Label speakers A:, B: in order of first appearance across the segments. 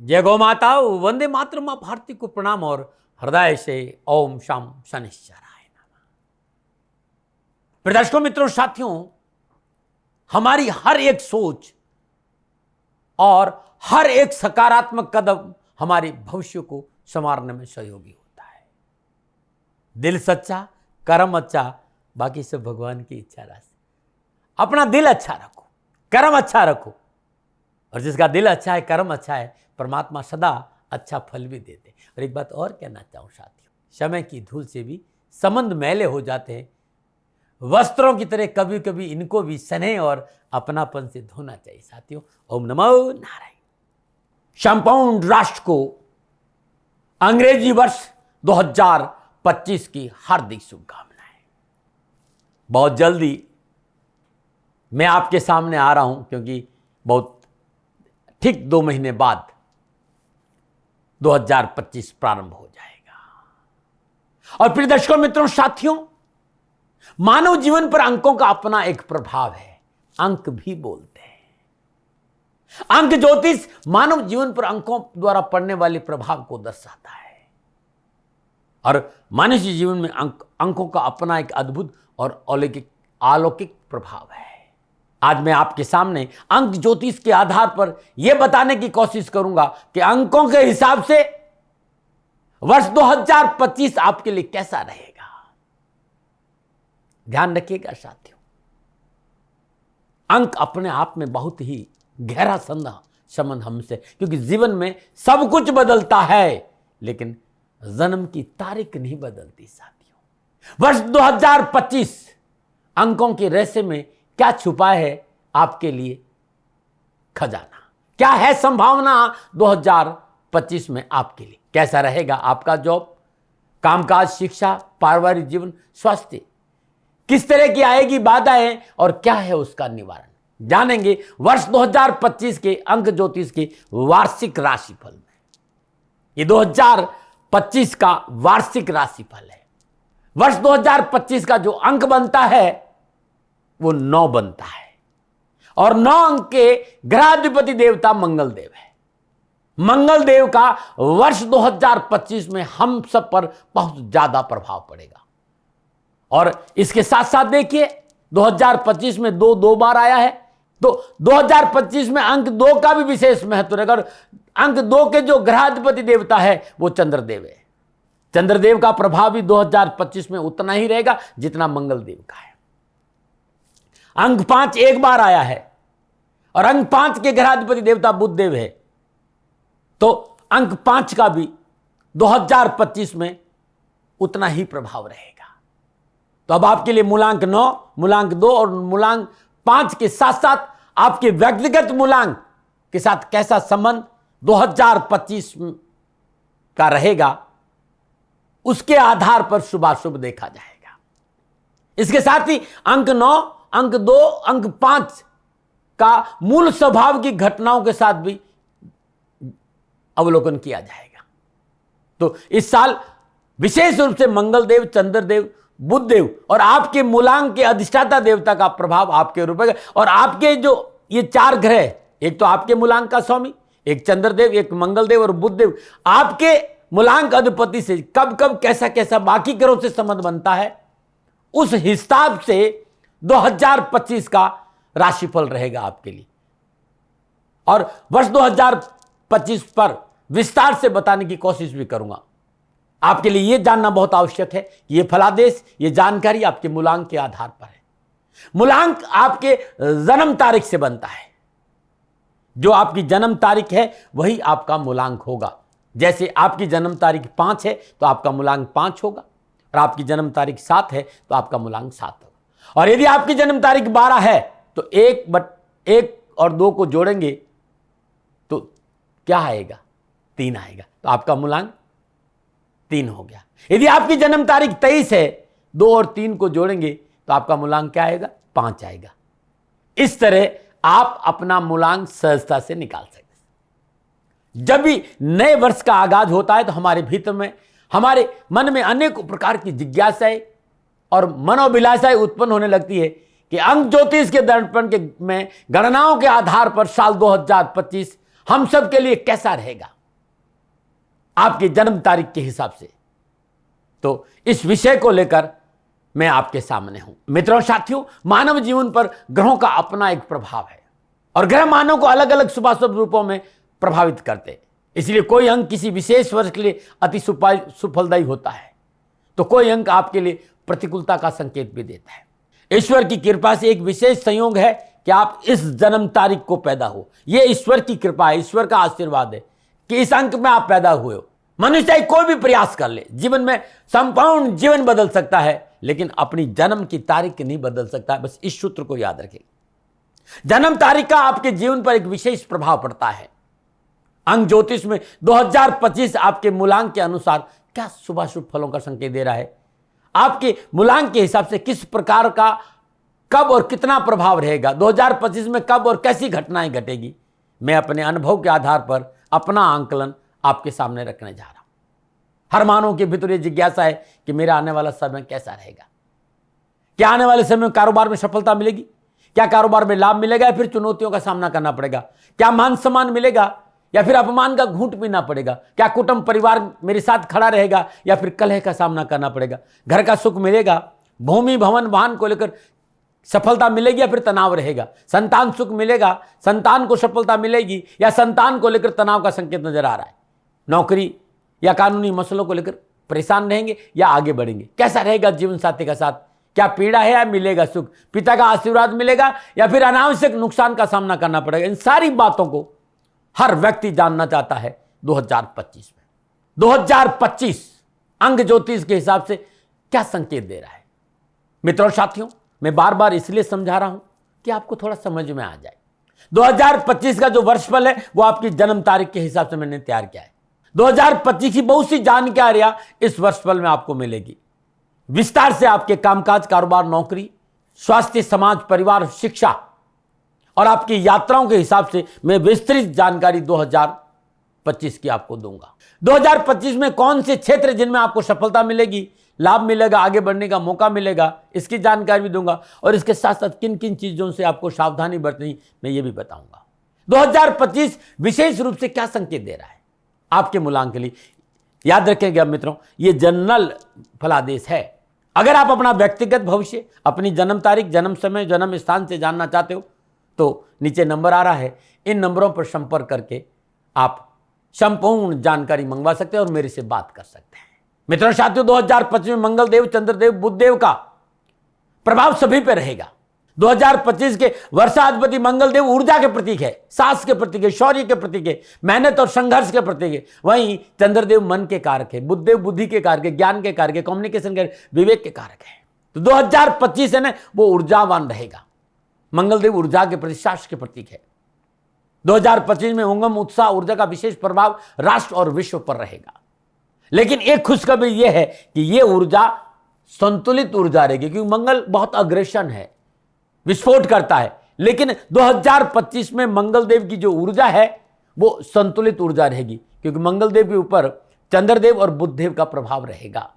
A: जय गौ माता, वंदे मातरम, मां भारती को प्रणाम और हृदय से ओम शाम शनिश्चराय नमः। प्रदर्शकों, मित्रों, साथियों, हमारी हर एक सोच और हर एक सकारात्मक कदम हमारे भविष्य को संवारने में सहयोगी होता है। दिल सच्चा, कर्म अच्छा, बाकी सब भगवान की इच्छा राशि। अपना दिल अच्छा रखो, कर्म अच्छा रखो, और जिसका दिल अच्छा है, कर्म अच्छा है, परमात्मा सदा अच्छा फल भी देते। और एक बात और कहना चाहूं साथियों, समय की धूल से भी संबंध मैले हो जाते हैं। वस्त्रों की तरह कभी कभी इनको भी स्नेह और अपनापन से धोना चाहिए साथियों। ओम नमो नारायण। संपूर्ण राष्ट्र को अंग्रेजी वर्ष 2025 की हार्दिक शुभकामनाएं। बहुत जल्दी मैं आपके सामने आ रहा हूं, क्योंकि बहुत ठीक 2 महीने बाद 2025 प्रारंभ हो जाएगा। और प्रिय दर्शकों, मित्रों, साथियों, मानव जीवन पर अंकों का अपना एक प्रभाव है। अंक भी बोलते हैं। अंक ज्योतिष मानव जीवन पर अंकों द्वारा पड़ने वाले प्रभाव को दर्शाता है। और मनुष्य जीवन में अंकों का अपना एक अद्भुत और अलौकिक प्रभाव है। आज मैं आपके सामने अंक ज्योतिष के आधार पर यह बताने की कोशिश करूंगा कि अंकों के हिसाब से वर्ष 2025 आपके लिए कैसा रहेगा। ध्यान रखिएगा साथियों, अंक अपने आप में बहुत ही गहरा संबंध हमसे, क्योंकि जीवन में सब कुछ बदलता है, लेकिन जन्म की तारीख नहीं बदलती साथियों। वर्ष 2025 अंकों के रहस्य में क्या छुपा है आपके लिए खजाना? क्या है संभावना 2025 में आपके लिए? कैसा रहेगा आपका जॉब, कामकाज, शिक्षा, पारिवारिक जीवन, स्वास्थ्य? किस तरह की आएगी बाधाएं और क्या है उसका निवारण? जानेंगे वर्ष 2025 के अंक ज्योतिष के वार्षिक राशिफल में। ये 2025 का वार्षिक राशिफल है। वर्ष 2025 का जो अंक बनता है वो 9 बनता है, और 9 अंक के ग्रहाधिपति देवता मंगल देव है। मंगल देव का वर्ष 2025 में हम सब पर बहुत ज्यादा प्रभाव पड़ेगा। और इसके साथ साथ देखिए, 2025 में 2 बार आया है, तो 2025 में अंक 2 का भी विशेष महत्व रहेगा। और अंक 2 के जो ग्रहाधिपति देवता है वो चंद्रदेव है। चंद्रदेव का प्रभाव भी 2025 में उतना ही रहेगा जितना मंगल देव का है। अंक 5 एक बार आया है, और अंक 5 के ग्रहाधिपति देवता बुध देव है, तो अंक 5 का भी 2025 में उतना ही प्रभाव रहेगा। तो अब आपके लिए मूलांक 9, मूलांक 2 और मूलांक 5 के साथ साथ आपके व्यक्तिगत मूलांक के साथ कैसा संबंध 2025 का रहेगा, उसके आधार पर शुभाशुभ देखा जाएगा। इसके साथ ही अंक 9, अंक 2, अंक 5 का मूल स्वभाव की घटनाओं के साथ भी अवलोकन किया जाएगा। तो इस साल विशेष रूप से मंगल देव, चंद्रदेव, बुध देव और आपके मूलांक के अधिष्ठाता देवता का प्रभाव आपके ऊपर है। और आपके जो ये 4 ग्रह, एक तो आपके मूलांक का स्वामी, एक चंद्रदेव, एक मंगल देव और बुध देव, आपके मूलांक अधिपति से कब कब कैसा कैसा बाकी ग्रहों से संबंध बनता है, उस हिसाब से 2025 का राशिफल रहेगा आपके लिए। और वर्ष 2025 पर विस्तार से बताने की कोशिश भी करूंगा। आपके लिए यह जानना बहुत आवश्यक है कि यह फलादेश, यह जानकारी आपके मूलांक के आधार पर है। मूलांक आपके जन्म तारीख से बनता है। जो आपकी जन्म तारीख है वही आपका मूलांक होगा। जैसे आपकी जन्म तारीख 5 है तो आपका मूलांक 5 होगा, और आपकी जन्म तारीख 7 है तो आपका मूलांक 7 होगा। और यदि आपकी जन्म तारीख 12 है तो 1 और 2 को जोड़ेंगे तो क्या आएगा? 3 आएगा, तो आपका मूलांक 3 हो गया। यदि आपकी जन्म तारीख 23 है, 2 और 3 को जोड़ेंगे तो आपका मूलांक क्या आएगा? 5 आएगा। इस तरह आप अपना मूलांक सहजता से निकाल सकते हैं। जब भी नए वर्ष का आगाज होता है तो हमारे भीतर में, हमारे मन में अनेक प्रकार की जिज्ञासाएं और मनोभिलाषाएं उत्पन्न होने लगती है कि अंक ज्योतिष के दर्पण के में गणनाओं के आधार पर साल 2025 हम सब के लिए कैसा रहेगा आपकी जन्म तारीख के हिसाब से? तो इस विषय को लेकर मैं आपके सामने हूं। मित्रों साथियों, मानव जीवन पर ग्रहों का अपना एक प्रभाव है और ग्रह मानव को अलग अलग शुभाशुभ रूपों में प्रभावित करते हैं। इसलिए कोई अंक किसी विशेष वर्ष के लिए अति सुफलदायी होता है तो कोई अंक आपके लिए प्रतिकूलता का संकेत भी देता है। ईश्वर की कृपा से एक विशेष संयोग है कि आप इस जन्म तारीख को पैदा हो। यह ईश्वर की कृपा है, ईश्वर का आशीर्वाद है कि इस अंक में आप पैदा हुए हो। मनुष्य कोई भी प्रयास कर ले, जीवन में संपूर्ण जीवन बदल सकता है, लेकिन अपनी जन्म की तारीख नहीं बदल सकता। बस इस सूत्र को याद रखें, जन्म तारीख का आपके जीवन पर एक विशेष प्रभाव पड़ता है। अंक ज्योतिष में 2025 आपके मूलांक के अनुसार क्या शुभाशुभ फलों का संकेत दे रहा है? आपके मूलांक के हिसाब से किस प्रकार का कब और कितना प्रभाव रहेगा, 2025 में कब और कैसी घटनाएं घटेगी, मैं अपने अनुभव के आधार पर अपना आंकलन आपके सामने रखने जा रहा हूं। हर मानव के भीतर यह जिज्ञासा है कि मेरा आने वाला समय कैसा रहेगा। क्या आने वाले समय में कारोबार में सफलता मिलेगी? क्या कारोबार में लाभ मिलेगा या फिर चुनौतियों का सामना करना पड़ेगा? क्या मान सम्मान मिलेगा या फिर अपमान का घूंट पीना पड़ेगा? क्या कुटुंब परिवार मेरे साथ खड़ा रहेगा या फिर कलह का सामना करना पड़ेगा? घर का सुख मिलेगा? भूमि भवन वाहन को लेकर सफलता मिलेगी या फिर तनाव रहेगा? संतान सुख मिलेगा, संतान को सफलता मिलेगी या संतान को लेकर तनाव का संकेत नजर आ रहा है? नौकरी या कानूनी मसलों को लेकर परेशान रहेंगे या आगे बढ़ेंगे? कैसा रहेगा जीवन साथी का साथ? क्या पीड़ा है या मिलेगा सुख? पिता का आशीर्वाद मिलेगा या फिर अनावश्यक नुकसान का सामना करना पड़ेगा? इन सारी बातों को हर व्यक्ति जानना चाहता है 2025 में। 2025 अंक ज्योतिष के हिसाब से क्या संकेत दे रहा है? मित्रों साथियों, मैं बार बार इसलिए समझा रहा हूं कि आपको थोड़ा समझ में आ जाए। 2025 का जो वर्षफल है वो आपकी जन्म तारीख के हिसाब से मैंने तैयार किया है। 2025 की बहुत सी जानकारियां इस वर्षफल में आपको मिलेगी। विस्तार से आपके कामकाज, कारोबार, नौकरी, स्वास्थ्य, समाज, परिवार, शिक्षा और आपकी यात्राओं के हिसाब से मैं विस्तृत जानकारी 2025 की आपको दूंगा। 2025 में कौन से क्षेत्र जिनमें आपको सफलता मिलेगी, लाभ मिलेगा, आगे बढ़ने का मौका मिलेगा, इसकी जानकारी भी दूंगा और इसके साथ साथ किन किन चीजों से आपको सावधानी बरतनी मैं ये भी बताऊंगा। 2025 विशेष रूप से क्या संकेत दे रहा है आपके मूलांक के लिए? याद रखेंगे मित्रों, ये जनरल फलादेश है। अगर आप अपना व्यक्तिगत भविष्य, अपनी जन्म तारीख, जन्म समय, जन्म स्थान से जानना चाहते हो तो नीचे नंबर आ रहा है, इन नंबरों पर संपर्क करके आप संपूर्ण जानकारी मंगवा सकते हैं और मेरे से बात कर सकते हैं। मित्रों साथियों, 2025 में मंगल देव, चंद्रदेव, बुध देव का प्रभाव सभी पे रहेगा। 2025 के वर्षाधिपति मंगल देव ऊर्जा के प्रतीक है, साहस के प्रतीक है, शौर्य के प्रतीक है, मेहनत और संघर्ष के प्रतीक है। वहीं चंद्रदेव मन के कारक है, बुध देव बुद्धि के कारक है, ज्ञान के कारक है, कम्युनिकेशन के, विवेक के कारक है। तो 2025 है ना, वो ऊर्जावान रहेगा। मंगल देव ऊर्जा के प्रति साहस के प्रतीक है। 2025 में उमंग, उत्साह, ऊर्जा का विशेष प्रभाव राष्ट्र और विश्व पर रहेगा। लेकिन एक खुशखबरी यह है कि यह ऊर्जा संतुलित ऊर्जा रहेगी, क्योंकि मंगल बहुत अग्रेशन है, विस्फोट करता है। लेकिन 2025 में मंगल देव की जो ऊर्जा है वो संतुलित ऊर्जा रहेगी, क्योंकि मंगल देव के ऊपर चंद्रदेव और बुधदेव का प्रभाव रहेगा।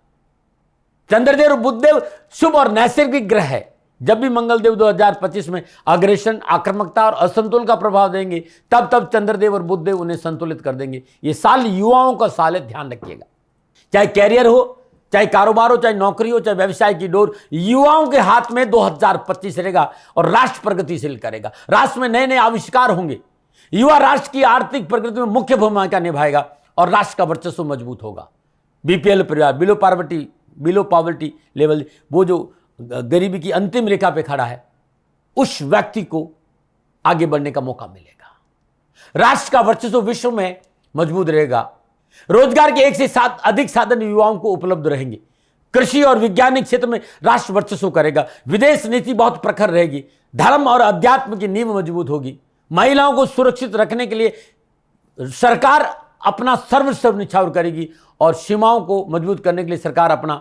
A: चंद्रदेव और बुधदेव शुभ और नैसर्गिक ग्रह है। जब भी मंगल देव 2025 में अग्रेशन, आक्रामकता और असंतुलन का प्रभाव देंगे, तब तब चंद्रदेव और बुधदेव उन्हें संतुलित कर देंगे। ये साल युवाओं का साल है, ध्यान रखिएगा। चाहे कैरियर हो, चाहे कारोबार हो, चाहे नौकरी हो, चाहे व्यवसाय की डोर, युवाओं के हाथ में 2025 रहेगा और राष्ट्र प्रगतिशील करेगा। राष्ट्र में नए नए आविष्कार होंगे। युवा राष्ट्र की आर्थिक प्रगति में मुख्य भूमिका निभाएगा और राष्ट्र का वर्चस्व मजबूत होगा। बीपीएल परिवार, बिलो पॉवर्टी लेवल, वो जो गरीबी की अंतिम रेखा पे खड़ा है, उस व्यक्ति को आगे बढ़ने का मौका मिलेगा। राष्ट्र का वर्चस्व विश्व में मजबूत रहेगा। रोजगार के 1 से 7 अधिक साधन युवाओं को उपलब्ध रहेंगे। कृषि और वैज्ञानिक क्षेत्र में राष्ट्र वर्चस्व करेगा। विदेश नीति बहुत प्रखर रहेगी। धर्म और अध्यात्म की नींव मजबूत होगी। महिलाओं को सुरक्षित रखने के लिए सरकार अपना सर्वस्व निछावर करेगी और सीमाओं को मजबूत करने के लिए सरकार अपना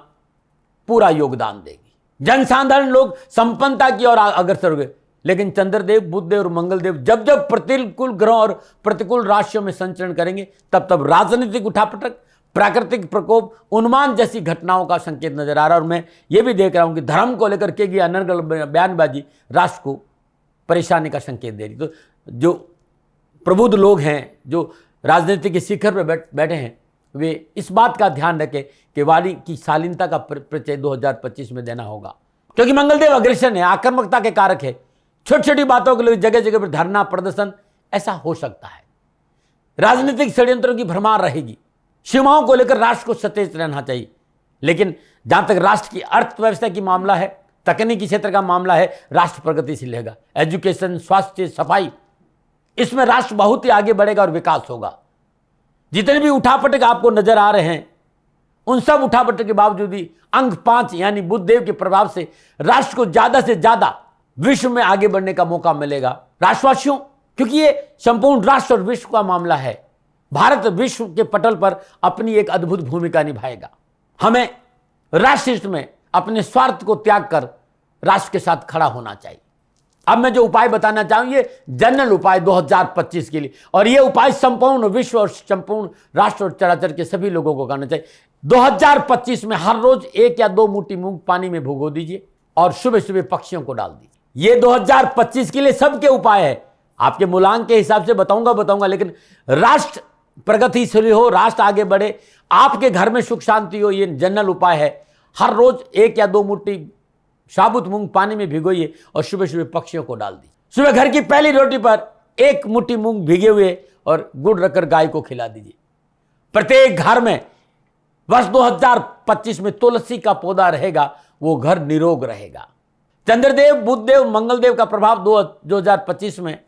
A: पूरा योगदान देगी। जनसाधारण लोग संपन्नता की ओर अग्रसर हो गए। लेकिन चंद्रदेव, बुधदेव और मंगलदेव जब जब प्रतिकूल ग्रह और प्रतिकूल राशियों में संचरण करेंगे, तब तब राजनीतिक उठापटक, प्राकृतिक प्रकोप, उन्माद जैसी घटनाओं का संकेत नजर आ रहा है। और मैं ये भी देख रहा हूं कि धर्म को लेकर के अनर्गल बयानबाजी राष्ट्र को परेशानी का संकेत दे रही। तो जो प्रबुद्ध लोग हैं जो राजनीति के शिखर पर बैठे हैं, वे इस बात का ध्यान रखें कि वाणी की शालीनता का परिचय 2025 में देना होगा, क्योंकि मंगलदेव अग्रेशन है, आक्रामकता के कारक है। छोटी छोटी बातों के लिए जगह जगह पर धरना प्रदर्शन ऐसा हो सकता है। राजनीतिक षड्यंत्रों की भरमार रहेगी। सीमाओं को लेकर राष्ट्र को सचेत रहना चाहिए, लेकिन जहां तक राष्ट्र की अर्थव्यवस्था की मामला है, तकनीकी क्षेत्र का मामला है, राष्ट्र प्रगतिशील रहेगा। एजुकेशन, स्वास्थ्य, सफाई, इसमें राष्ट्र बहुत ही आगे बढ़ेगा और विकास होगा। जितने भी उठापटक आपको नजर आ रहे हैं, उन सब उठापटक के बावजूद भी अंक 5 यानी बुध देव के प्रभाव से राष्ट्र को ज्यादा से ज्यादा विश्व में आगे बढ़ने का मौका मिलेगा। राष्ट्रवासियों, क्योंकि ये संपूर्ण राष्ट्र और विश्व का मामला है, भारत विश्व के पटल पर अपनी एक अद्भुत भूमिका निभाएगा। हमें राष्ट्र में अपने स्वार्थ को त्याग कर राष्ट्र के साथ खड़ा होना चाहिए। अब मैं जो उपाय बताना चाहूँ, ये जनरल उपाय 2025 के लिए, और ये उपाय संपूर्ण विश्व और संपूर्ण राष्ट्र और चराचर के सभी लोगों को करना चाहिए। 2025 में हर रोज 1 या 2 मुट्ठी मूंग पानी में भिगो दीजिए और सुबह सुबह पक्षियों को डाल दीजिए। ये 2025 के लिए सबके उपाय है। आपके मूलांक के हिसाब से बताऊंगा, लेकिन राष्ट्र प्रगतिशील हो, राष्ट्र आगे बढ़े, आपके घर में सुख शांति हो, ये जनरल उपाय है। हर रोज 1 या 2 मुट्ठी साबुत मूंग पानी में भिगोइए और सुबह सुबह पक्षियों को डाल दीजिए। सुबह घर की पहली रोटी पर 1 मुट्ठी मूंग भिगे हुए और गुड़ रखकर गाय को खिला दीजिए। प्रत्येक घर में वर्ष 2025 में तुलसी का पौधा रहेगा, वो घर निरोग रहेगा। चंद्रदेव, बुधदेव, मंगलदेव का प्रभाव 2025 में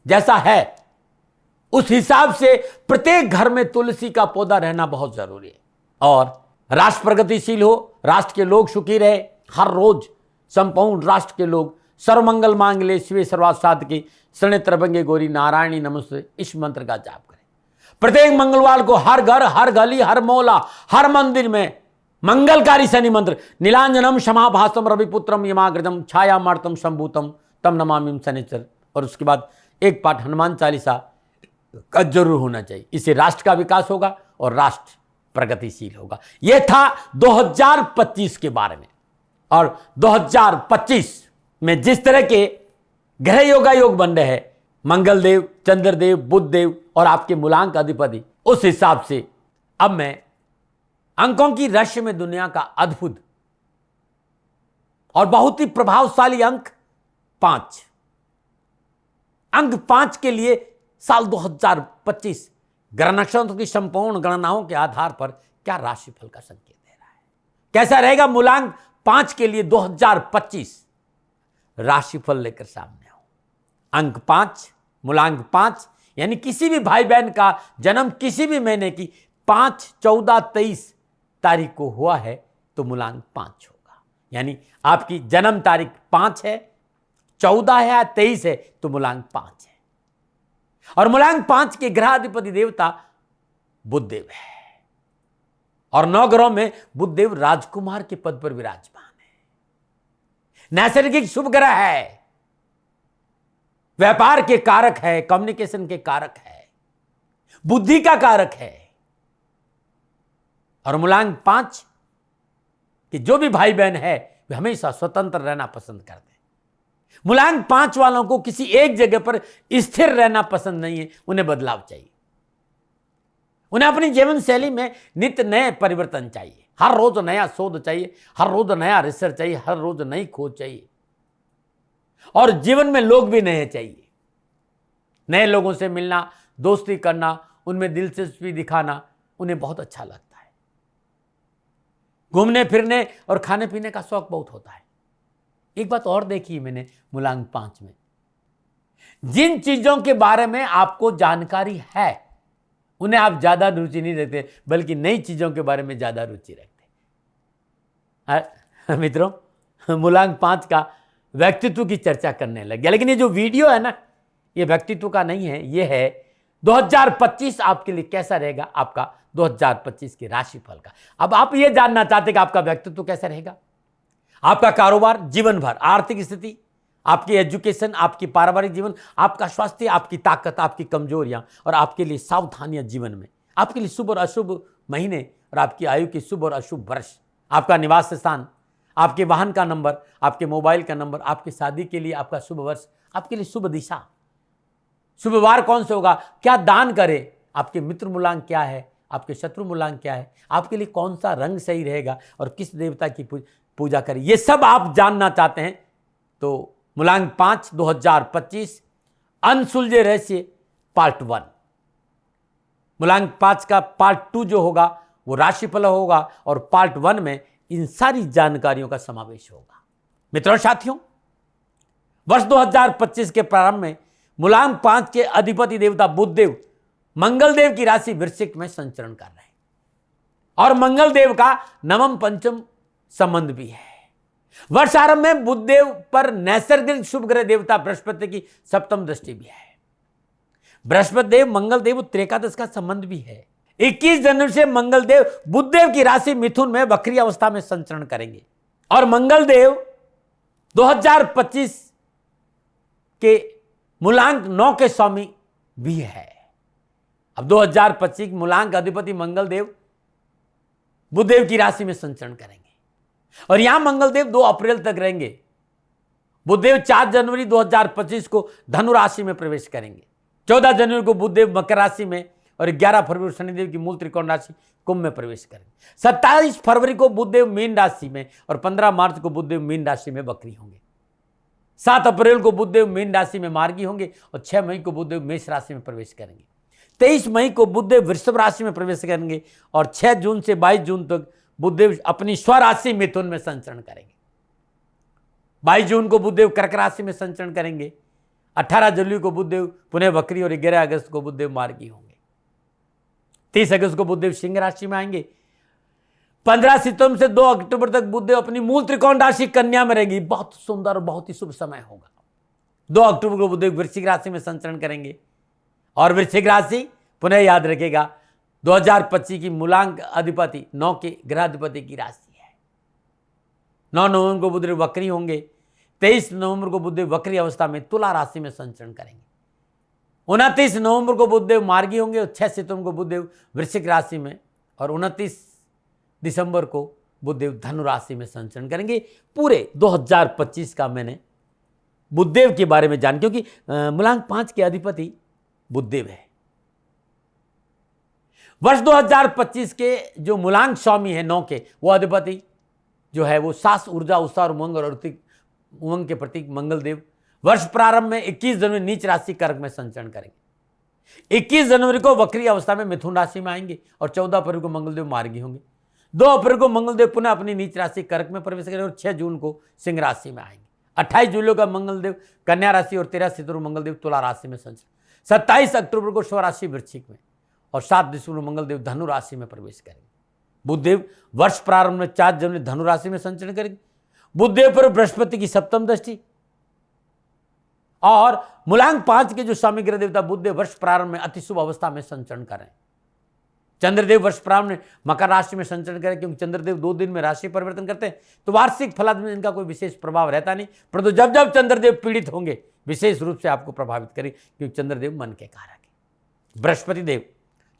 A: जैसा है, उस हिसाब से प्रत्येक घर में तुलसी का पौधा रहना बहुत जरूरी है। और राष्ट्र प्रगतिशील हो, राष्ट्र के लोग सुखी रहे, हर रोज संपूर्ण राष्ट्र के लोग सर्वमंगल मांगले शिवे सर्वार्थ साधके शरण्य त्र्यंबके गौरी नारायणी नमस्ते, इस मंत्र का जाप करें। प्रत्येक मंगलवार को हर घर, हर गली, हर मोहल्ला, हर मंदिर में मंगलकारी शनि मंत्र नीलांजनम क्षमाभासम रविपुत्रम यमाग्रजम छाया मार्तम संभूतम तम नमामि शनिचर, और उसके बाद एक पाठ हनुमान चालीसा का जरूर होना चाहिए। इससे राष्ट्र का विकास होगा और राष्ट्र प्रगतिशील होगा। यह था 2025 के बारे में। और 2025 में जिस तरह के ग्रह योग बन रहे हैं, मंगलदेव, चंद्रदेव, बुधदेव और आपके मूलांक अधिपति, उस हिसाब से अब मैं अंकों की रहस्य में दुनिया का अद्भुत और बहुत ही प्रभावशाली अंक 5, अंक 5 के लिए साल 2025 ग्रह नक्षत्रों की संपूर्ण गणनाओं के आधार पर क्या राशिफल का संकेत दे रहा है, कैसा रहेगा मूलांक 5 के लिए 2025 राशिफल लेकर सामने आओ। अंक 5, मूलांक 5, यानी किसी भी भाई बहन का जन्म किसी भी महीने की 5, 14, 23 तारीख को हुआ है तो मूलांक 5 होगा। यानी आपकी जन्म तारीख 5 है, 14 है या 23 है तो मूलांक 5 है। और मूलांक 5 के ग्रहाधिपति देवता बुधदेव है, और 9 ग्रहों में बुधदेव राजकुमार के पद पर विराजमान है। नैसर्गिक शुभ ग्रह है, व्यापार के कारक है, कम्युनिकेशन के कारक है, बुद्धि का कारक है। और मूलांक 5 कि जो भी भाई बहन है वे हमेशा स्वतंत्र रहना पसंद करते हैं। मूलांक 5 वालों को किसी एक जगह पर स्थिर रहना पसंद नहीं है, उन्हें बदलाव चाहिए। उन्हें अपनी जीवन शैली में नित्य नए परिवर्तन चाहिए, हर रोज नया शोध चाहिए, हर रोज नया रिसर्च चाहिए, हर रोज नई खोज चाहिए। और जीवन में लोग भी नए चाहिए, नए लोगों से मिलना, दोस्ती करना, उनमें दिलचस्पी दिखाना उन्हें बहुत अच्छा लगता है। घूमने फिरने और खाने पीने का शौक बहुत होता है। एक बात और देखी मैंने मूलांक 5 में, जिन चीजों के बारे में आपको जानकारी है उन्हें आप ज्यादा रुचि नहीं देते, बल्कि नई चीजों के बारे में ज्यादा रुचि रखते। मित्रों, मूलांक 5 का व्यक्तित्व की चर्चा करने लग गया, लेकिन ये जो वीडियो है ना, ये व्यक्तित्व का नहीं है, ये है 2025 आपके लिए कैसा रहेगा, आपका 2025 के राशिफल का। अब आप ये जानना चाहते कि आपका व्यक्तित्व कैसा रहेगा, आपका कारोबार, जीवन भर, आर्थिक स्थिति, आपकी एजुकेशन, आपकी पारिवारिक जीवन, आपका स्वास्थ्य, आपकी ताकत, आपकी कमजोरियां और आपके लिए सावधानियां जीवन में, आपके लिए शुभ और अशुभ महीने और आपकी आयु के शुभ और अशुभ वर्ष, आपका निवास स्थान, आपके वाहन का नंबर, आपके मोबाइल का नंबर, आपकी शादी के लिए आपका शुभ वर्ष, आपके लिए शुभ दिशा, शुभवार कौन से होगा, क्या दान करें, आपके मित्र मूलांक क्या है, आपके शत्रु मूलांक क्या है, आपके लिए कौन सा रंग सही रहेगा और किस देवता की पूजा करें, ये सब आप जानना चाहते हैं तो मूलांक 5 2025 अनसुलझे रहस्य पार्ट 1, मूलांक 5 का पार्ट 2 जो होगा वो राशिफल होगा और पार्ट 1 में इन सारी जानकारियों का समावेश होगा। मित्रों और साथियों, वर्ष 2025 के प्रारंभ में मूलांक 5 के अधिपति देवता बुधदेव मंगल देव की राशि वृश्चिक में संचरण कर रहे हैं और मंगल देव का नवम पंचम संबंध भी है। वर्ष आरंभ में बुधदेव पर नैसर्गिक शुभ ग्रह देवता बृहस्पति की सप्तम दृष्टि भी है। बृहस्पति देव मंगल देव त्रेकादश का संबंध भी है। 21 जनवरी से मंगल देव बुधदेव की राशि मिथुन में वक्री अवस्था में संचरण करेंगे और मंगल देव 2025 के मूलांक 9 के स्वामी भी है। अब 2025 मूलांक अधिपति मंगल देव बुधदेव की राशि में संचरण करेंगे और यहां मंगल देव 2 अप्रैल तक रहेंगे। बुधदेव 4 जनवरी 2025 को धनु राशि में प्रवेश करेंगे, 14 जनवरी को बुधदेव मकर राशि में और 11 फरवरी शनिदेव की मूल त्रिकोण राशि कुंभ में प्रवेश करेंगे। 27 फरवरी को बुधदेव मीन राशि में और 15 मार्च को बुधदेव मीन राशि में वक्री होंगे। 7 अप्रैल को बुधदेव मीन राशि में मार्गी होंगे और 6 मई को बुधदेव मेष राशि में प्रवेश करेंगे। 23 मई को बुधदेव वृषभ राशि में प्रवेश करेंगे और 6 जून से 22 जून तक बुधदेव अपनी स्वराशि मिथुन में संचरण करेंगे। 22 जून को बुधदेव कर्क राशि में संचरण करेंगे। 18 जुलाई को बुधदेव पुनः वक्री और 11 अगस्त को बुधदेव मार्गी होंगे। 30 अगस्त को बुधदेव सिंह राशि में आएंगे। 15 सितंबर से 2 अक्टूबर तक बुधदेव अपनी मूल त्रिकोण राशि कन्या में रहेंगी। बहुत सुंदर और बहुत ही शुभ समय होगा। 2 अक्टूबर को बुधदेव वृश्चिक राशि में संचरण करेंगे और वृश्चिक राशि पुनः याद रखेगा 2025 की मूलांक अधिपति 9 के ग्रहाधिपति की राशि है। 9 नवंबर को बुधदेव वक्री होंगे। 23 नवंबर को बुधदेव वक्री अवस्था में तुला राशि में संचरण करेंगे। 29 नवंबर को बुधदेव मार्गी होंगे और 6 सितंबर को बुधदेव वृश्चिक राशि में और 29 दिसंबर को बुधदेव धनु राशि में संचरण करेंगे। पूरे 2025 का मैंने बुधदेव के बारे में जान, क्योंकि मूलांक 5 के अधिपति बुधदेव है। वर्ष 2025 के जो मूलांक स्वामी है 9 के, वो अधिपति जो है वो साहस, ऊर्जा, उत्साह और उमंग और उमंग के प्रतीक मंगल देव वर्ष प्रारंभ में 21 जनवरी नीच राशि कर्क में संचरण करेंगे। 21 जनवरी को वक्री अवस्था में मिथुन राशि में आएंगे और 14 अप्रैल को मंगलदेव मार्गी होंगे। 2 अप्रैल को मंगलदेव पुनः अपनी नीच राशि कर्क में प्रवेश करेंगे और 6 जून को सिंह राशि में आएंगे। 28 जुलाई का मंगलदेव कन्या राशि और 13 सितंबर मंगलदेव तुला राशि में संचरण। 27 अक्टूबर को स्वराशि वृश्चिक में और 7 दिसंबर मंगलदेव धनु राशि में प्रवेश करेंगे। बुधदेव वर्ष प्रारंभ में 4 जनवरी धनु राशि में संचरण करेंगे। बुधदेव पर बृहस्पति की सप्तम दृष्टि और मूलांक 5 के जो स्वामी ग्रह देवता बुधदेव वर्ष प्रारंभ में अति शुभ अवस्था में संचरण करें। चंद्रदेव वर्ष प्रारंभ में मकर राशि में संचरण करें, क्योंकि चंद्रदेव 2 दिन में राशि परिवर्तन करते हैं तो वार्षिक फलादेश में इनका कोई विशेष प्रभाव रहता नहीं, परंतु जब जब चंद्रदेव पीड़ित होंगे विशेष रूप से आपको प्रभावित करें, क्योंकि चंद्रदेव मन के कारक है। बृहस्पति देव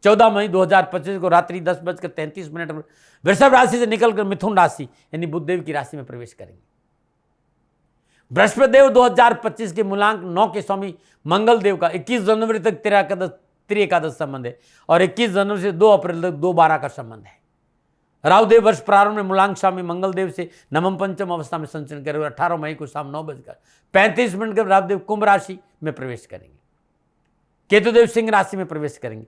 A: 14 मई 2025 को रात्रि 10:33 पर वृषभ राशि से निकलकर मिथुन राशि यानी बुधदेव की राशि में प्रवेश करेंगे। बृहस्पति देव 2025 के मूलांक 9 के स्वामी मंगल देव का 21 जनवरी तक त्रिएकादश संबंध है और 21 जनवरी से 2 अप्रैल तक 2/12 का संबंध है। राहुदेव वर्ष प्रारंभ में मूलांक स्वामी मंगल देव से नवम पंचम अवस्था में संचरण करेंगे और 18 मई को शाम 9:35 पर राहुदेव कुंभ राशि में प्रवेश करेंगे। केतुदेव सिंह राशि में प्रवेश करेंगे।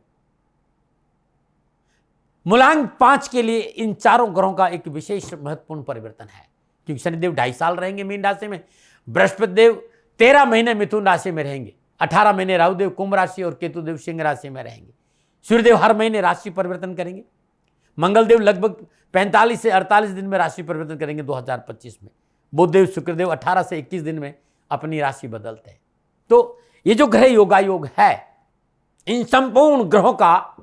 A: मूलांक 5 के लिए इन चारों ग्रहों का एक विशेष महत्वपूर्ण परिवर्तन है, क्योंकि शनिदेव 2.5 साल रहेंगे मीन राशि में, बृहस्पति देव 13 महीने मिथुन राशि में रहेंगे, 18 महीने राहुदेव कुंभ राशि और केतुदेव सिंह राशि में रहेंगे। सूर्यदेव हर महीने राशि परिवर्तन करेंगे। मंगलदेव लगभग 45 से 48 दिन में राशि परिवर्तन करेंगे 2025 में। बुधदेव शुक्रदेव 18 से 21 दिन में अपनी राशि बदलते हैं। तो ये जो ग्रह योगायोग है, इन संपूर्ण ग्रहों का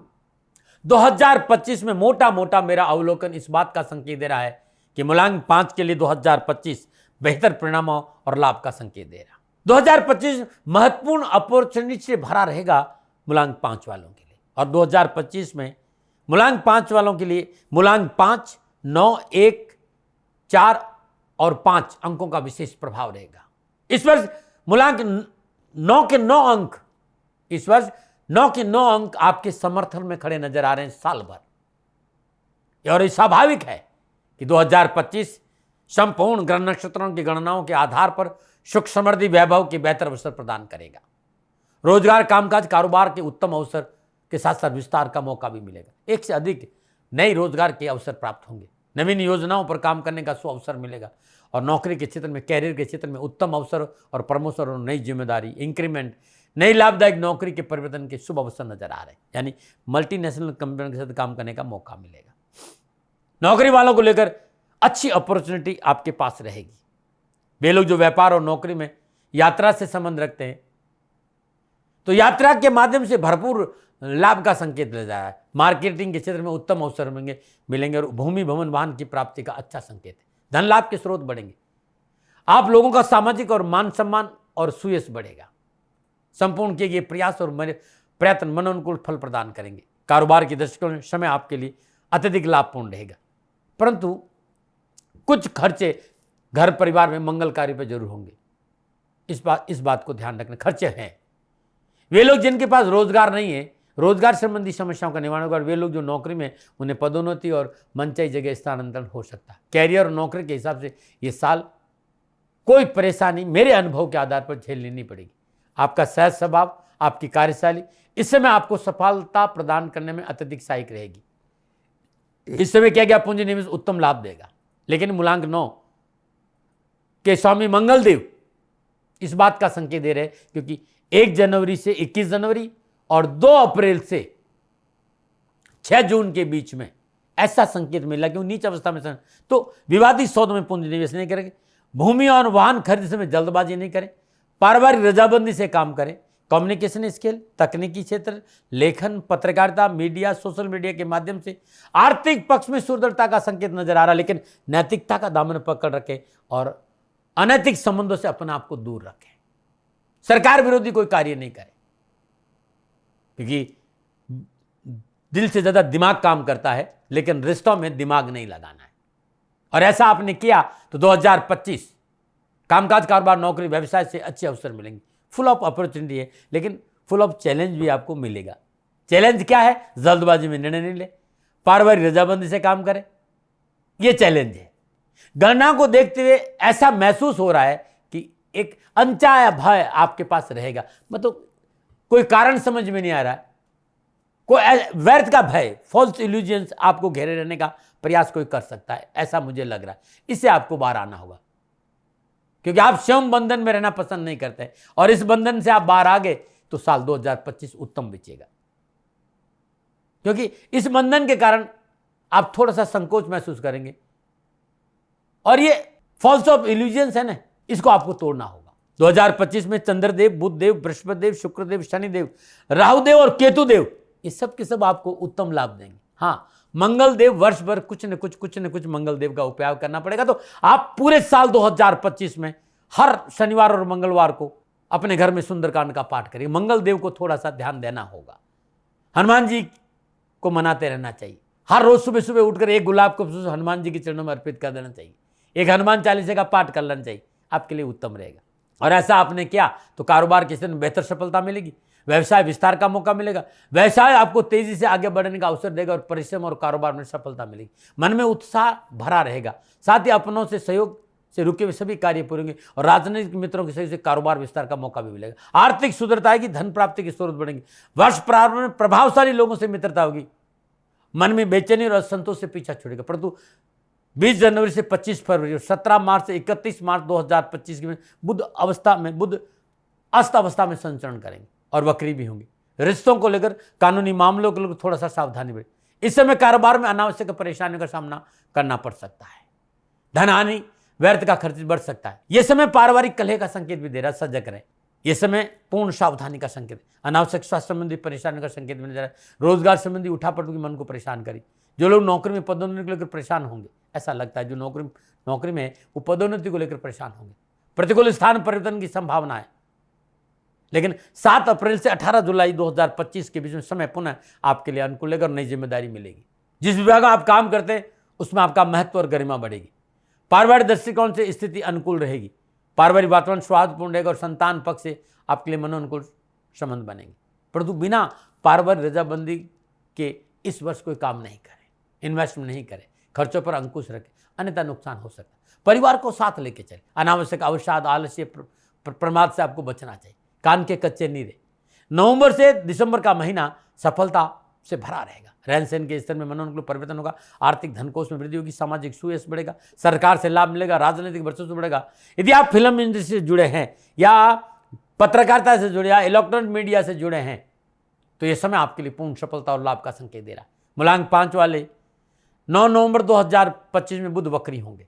A: 2025 में मोटा मोटा मेरा अवलोकन इस बात का संकेत दे रहा है कि मूलांक 5 के लिए 2025 बेहतर परिणामों और लाभ का संकेत दे रहा। 2025 महत्वपूर्ण अपॉर्चुनिटी से भरा रहेगा मूलांक 5 वालों के लिए, और 2025 में मूलांक 5 वालों के लिए मूलांक 5, 9, 1, 4 और 5 अंकों का विशेष प्रभाव रहेगा। इस वर्ष मूलांक 9 के 9 अंक इस वर्ष 9 के 9 अंक आपके समर्थन में खड़े नजर आ रहे हैं साल भर। और ये स्वाभाविक है कि 2025 संपूर्ण ग्रह नक्षत्रों की गणनाओं के आधार पर सुख समृद्धि वैभव के बेहतर अवसर प्रदान करेगा। रोजगार, कामकाज, कारोबार के उत्तम अवसर के साथ साथ विस्तार का मौका भी मिलेगा। एक से अधिक नए रोजगार के अवसर प्राप्त होंगे। नवीन योजनाओं पर काम करने का सुअवसर मिलेगा और नौकरी के क्षेत्र में, कैरियर के क्षेत्र में उत्तम अवसर और प्रमोशन और नई जिम्मेदारी, इंक्रीमेंट, नई लाभदायक नौकरी के परिवर्तन के शुभ अवसर नजर आ रहे हैं। यानी मल्टीनेशनल कंपनियों के साथ काम करने का मौका मिलेगा। नौकरी वालों को लेकर अच्छी अपॉर्चुनिटी आपके पास रहेगी। वे लोग जो व्यापार और नौकरी में यात्रा से संबंध रखते हैं तो यात्रा के माध्यम से भरपूर लाभ का संकेत ले जा रहा है। मार्केटिंग के क्षेत्र में उत्तम अवसर मिलेंगे और भूमि, भवन, वाहन की प्राप्ति का अच्छा संकेत है। धन लाभ के स्रोत बढ़ेंगे। आप लोगों का सामाजिक और मान सम्मान और सुयश बढ़ेगा। संपूर्ण किए गए प्रयास और प्रयत्न मनोनुकूल फल प्रदान करेंगे। कारोबार की दृष्टिकोण में समय आपके लिए अत्यधिक लाभपूर्ण रहेगा, परंतु कुछ खर्चे घर परिवार में मंगल कार्य पर जरूर होंगे। इस बात को ध्यान रखना, खर्चे हैं। वे लोग जिनके पास रोजगार नहीं है, रोजगार संबंधी समस्याओं का निवारण होगा। वे लोग जो नौकरी में, उन्हें पदोन्नति और मनचाही जगह स्थानांतरण हो सकता है। कैरियर और नौकरी के हिसाब से ये साल कोई परेशानी मेरे अनुभव के आधार पर झेलनी नहीं पड़ेगी। आपका सहज स्वभाव, आपकी कार्यशैली इस समय आपको सफलता प्रदान करने में अत्यधिक सहायक रहेगी। इस समय क्या गया पूंजी निवेश उत्तम लाभ देगा, लेकिन मूलांक 9 के स्वामी मंगल देव इस बात का संकेत दे रहे क्योंकि 1 जनवरी से 21 जनवरी और 2 अप्रैल से 6 जून के बीच में ऐसा संकेत मिला कि वो नीच अवस्था में तो विवादित सौदों में पूंजी निवेश नहीं करेंगे। भूमि और वाहन खरीद समय जल्दबाजी नहीं करें। पारिवारिक रजाबंदी से काम करें। कम्युनिकेशन स्किल, तकनीकी क्षेत्र, लेखन, पत्रकारिता, मीडिया, सोशल मीडिया के माध्यम से आर्थिक पक्ष में सुदृढ़ता का संकेत नजर आ रहा है, लेकिन नैतिकता का दामन पकड़ रखें और अनैतिक संबंधों से अपने आप को दूर रखें। सरकार विरोधी कोई कार्य नहीं करें, क्योंकि दिल से ज्यादा दिमाग काम करता है, लेकिन रिश्तों में दिमाग नहीं लगाना है। और ऐसा आपने किया तो 2025 कामकाज, कारोबार, नौकरी, व्यवसाय से अच्छे अवसर मिलेंगे। फुल ऑफ अपॉर्चुनिटी है, लेकिन फुल ऑफ चैलेंज भी आपको मिलेगा। चैलेंज क्या है? जल्दबाजी में निर्णय नहीं ले, पारिवारिक रजाबंदी से काम करें, यह चैलेंज है। गणना को देखते हुए ऐसा महसूस हो रहा है कि एक अनचाहा भय आपके पास रहेगा। मतलब कोई कारण समझ में नहीं आ रहा है, कोई व्यर्थ का भय, फॉल्स इल्यूजन्स आपको घेरे रहने का प्रयास कोई कर सकता है, ऐसा मुझे लग रहा है। इससे आपको बाहर आना होगा, क्योंकि आप स्वयं बंधन में रहना पसंद नहीं करते और इस बंधन से आप बाहर आ गए तो साल 2025 उत्तम बीतेगा। क्योंकि इस बंधन के कारण आप थोड़ा सा संकोच महसूस करेंगे और ये फॉल्स ऑफ इल्यूजन्स है ना, इसको आपको तोड़ना होगा। 2025 में चंद्रदेव, बुधदेव, बृहस्पतिदेव, शुक्रदेव, शनिदेव, राहुदेव और केतुदेव ये सब के सब आपको उत्तम लाभ देंगे। हाँ, मंगल देव वर्ष भर कुछ न कुछ मंगल देव का उपयोग करना पड़ेगा। तो आप पूरे साल 2025 में हर शनिवार और मंगलवार को अपने घर में सुंदरकांड का पाठ करिए। मंगल देव को थोड़ा सा ध्यान देना होगा। हनुमान जी को मनाते रहना चाहिए। हर रोज सुबह सुबह उठकर एक गुलाब को हनुमान जी के चरणों में अर्पित कर देना चाहिए। एक हनुमान चालीसा का पाठ कर लेना चाहिए, आपके लिए उत्तम रहेगा। और ऐसा आपने किया तो कारोबार के क्षेत्र में बेहतर सफलता मिलेगी। व्यवसाय विस्तार का मौका मिलेगा। व्यवसाय आपको तेजी से आगे बढ़ने का अवसर देगा और परिश्रम और कारोबार में सफलता मिलेगी। मन में उत्साह भरा रहेगा। साथ ही अपनों से सहयोग से रुके हुए सभी कार्य पूरे होंगे और राजनीतिक मित्रों के सहयोग से कारोबार विस्तार का मौका भी मिलेगा। आर्थिक सुदृढ़ता आएगी, धन प्राप्ति के स्रोत बढ़ेंगे। वर्ष प्रारंभ में प्रभावशाली लोगों से मित्रता होगी। मन में बेचैनी और असंतोष से पीछा छुड़ेगा। परंतु 20 जनवरी से 25 फरवरी और 17 मार्च से 31 मार्च 2025 में बुध अस्त अवस्था में संचरण करेंगे और वक्री भी होंगे। रिश्तों को लेकर, कानूनी मामलों को लेकर थोड़ा सा सावधानी बरतें। इस समय कारोबार में अनावश्यक परेशानियों का सामना करना पड़ सकता है। धन हानि, व्यर्थ का खर्च बढ़ सकता है। यह समय पारिवारिक कलह का संकेत भी दे रहा है, सजग रहे। यह समय पूर्ण सावधानी का संकेत, अनावश्यक स्वास्थ्य संबंधी परेशानियों का संकेत भी नजर है। रोजगार संबंधी उठापटक की मन को परेशान करी। जो लोग नौकरी में पदोन्नति को लेकर परेशान होंगे, ऐसा लगता है जो नौकरी में वो पदोन्नति को लेकर परेशान होंगे। प्रतिकूल स्थान परिवर्तन की संभावना है, लेकिन 7 अप्रैल से 18 जुलाई 2025 के बीच में समय पुनः आपके लिए अनुकूल है और नई जिम्मेदारी मिलेगी। जिस विभाग में आप काम करते हैं उसमें आपका महत्व और गरिमा बढ़ेगी। पारिवारिक दृष्टिकोण से स्थिति अनुकूल रहेगी। पारिवारिक वातावरण सौहार्दपूर्ण रहेगा और संतान पक्ष से आपके लिए मनोनुकूल संबंध बनेंगे। परंतु बिना पारिवारिक रजाबंदी के इस वर्ष कोई काम नहीं करें, इन्वेस्टमेंट नहीं करें, खर्चों पर अंकुश रखें, अन्यथा नुकसान हो सकता है। परिवार को साथ लेके चले, अनावश्यक अवसाद, आलस्य, प्रमाद से आपको बचना चाहिए। कान के कच्चे नहीं रहे। नवंबर से दिसंबर का महीना सफलता से भरा रहेगा। रहन सहन के स्तर में मनोनुकूल परिवर्तन होगा, आर्थिक धनकोष में वृद्धि होगी, सामाजिक सुयश बढ़ेगा, सरकार से लाभ मिलेगा, राजनीतिक वर्चस्व बढ़ेगा। यदि आप फिल्म इंडस्ट्री से जुड़े हैं या पत्रकारिता से जुड़े या इलेक्ट्रॉनिक मीडिया से जुड़े हैं तो यह समय आपके लिए पूर्ण सफलता और लाभ का संकेत दे रहा है। मूलांक 5 वाले 9 नवंबर 2025 में बुध वक्री होंगे।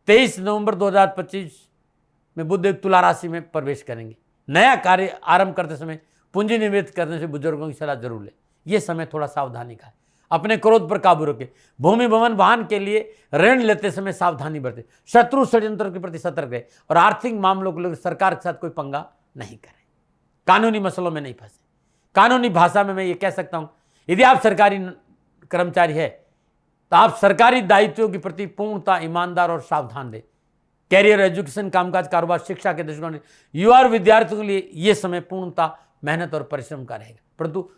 A: 23 नवंबर 2025 में बुध एक तुला राशि में प्रवेश करेंगे। नया कार्य आरंभ करते समय पूंजी निवेश करने से बुजुर्गों की सलाह जरूर ले। यह समय थोड़ा सावधानी का है। अपने क्रोध पर काबू रखें। भूमि भवन वाहन के लिए ऋण लेते समय सावधानी बरतें। शत्रु षड्यंत्र के प्रति सतर्क रहे और आर्थिक मामलों को लेकर सरकार के साथ कोई पंगा नहीं करें। कानूनी मसलों में नहीं फंसे। कानूनी भाषा में मैं ये कह सकता हूं, यदि आप सरकारी कर्मचारी है तो आप सरकारी दायित्वों के प्रति पूर्णतः ईमानदार और सावधान रहे। कैरियर, एजुकेशन, कामकाज, कारोबार, शिक्षा के दृष्टिकोण युवा और विद्यार्थियों के लिए यह समय पूर्णतः मेहनत और परिश्रम का रहेगा, परंतु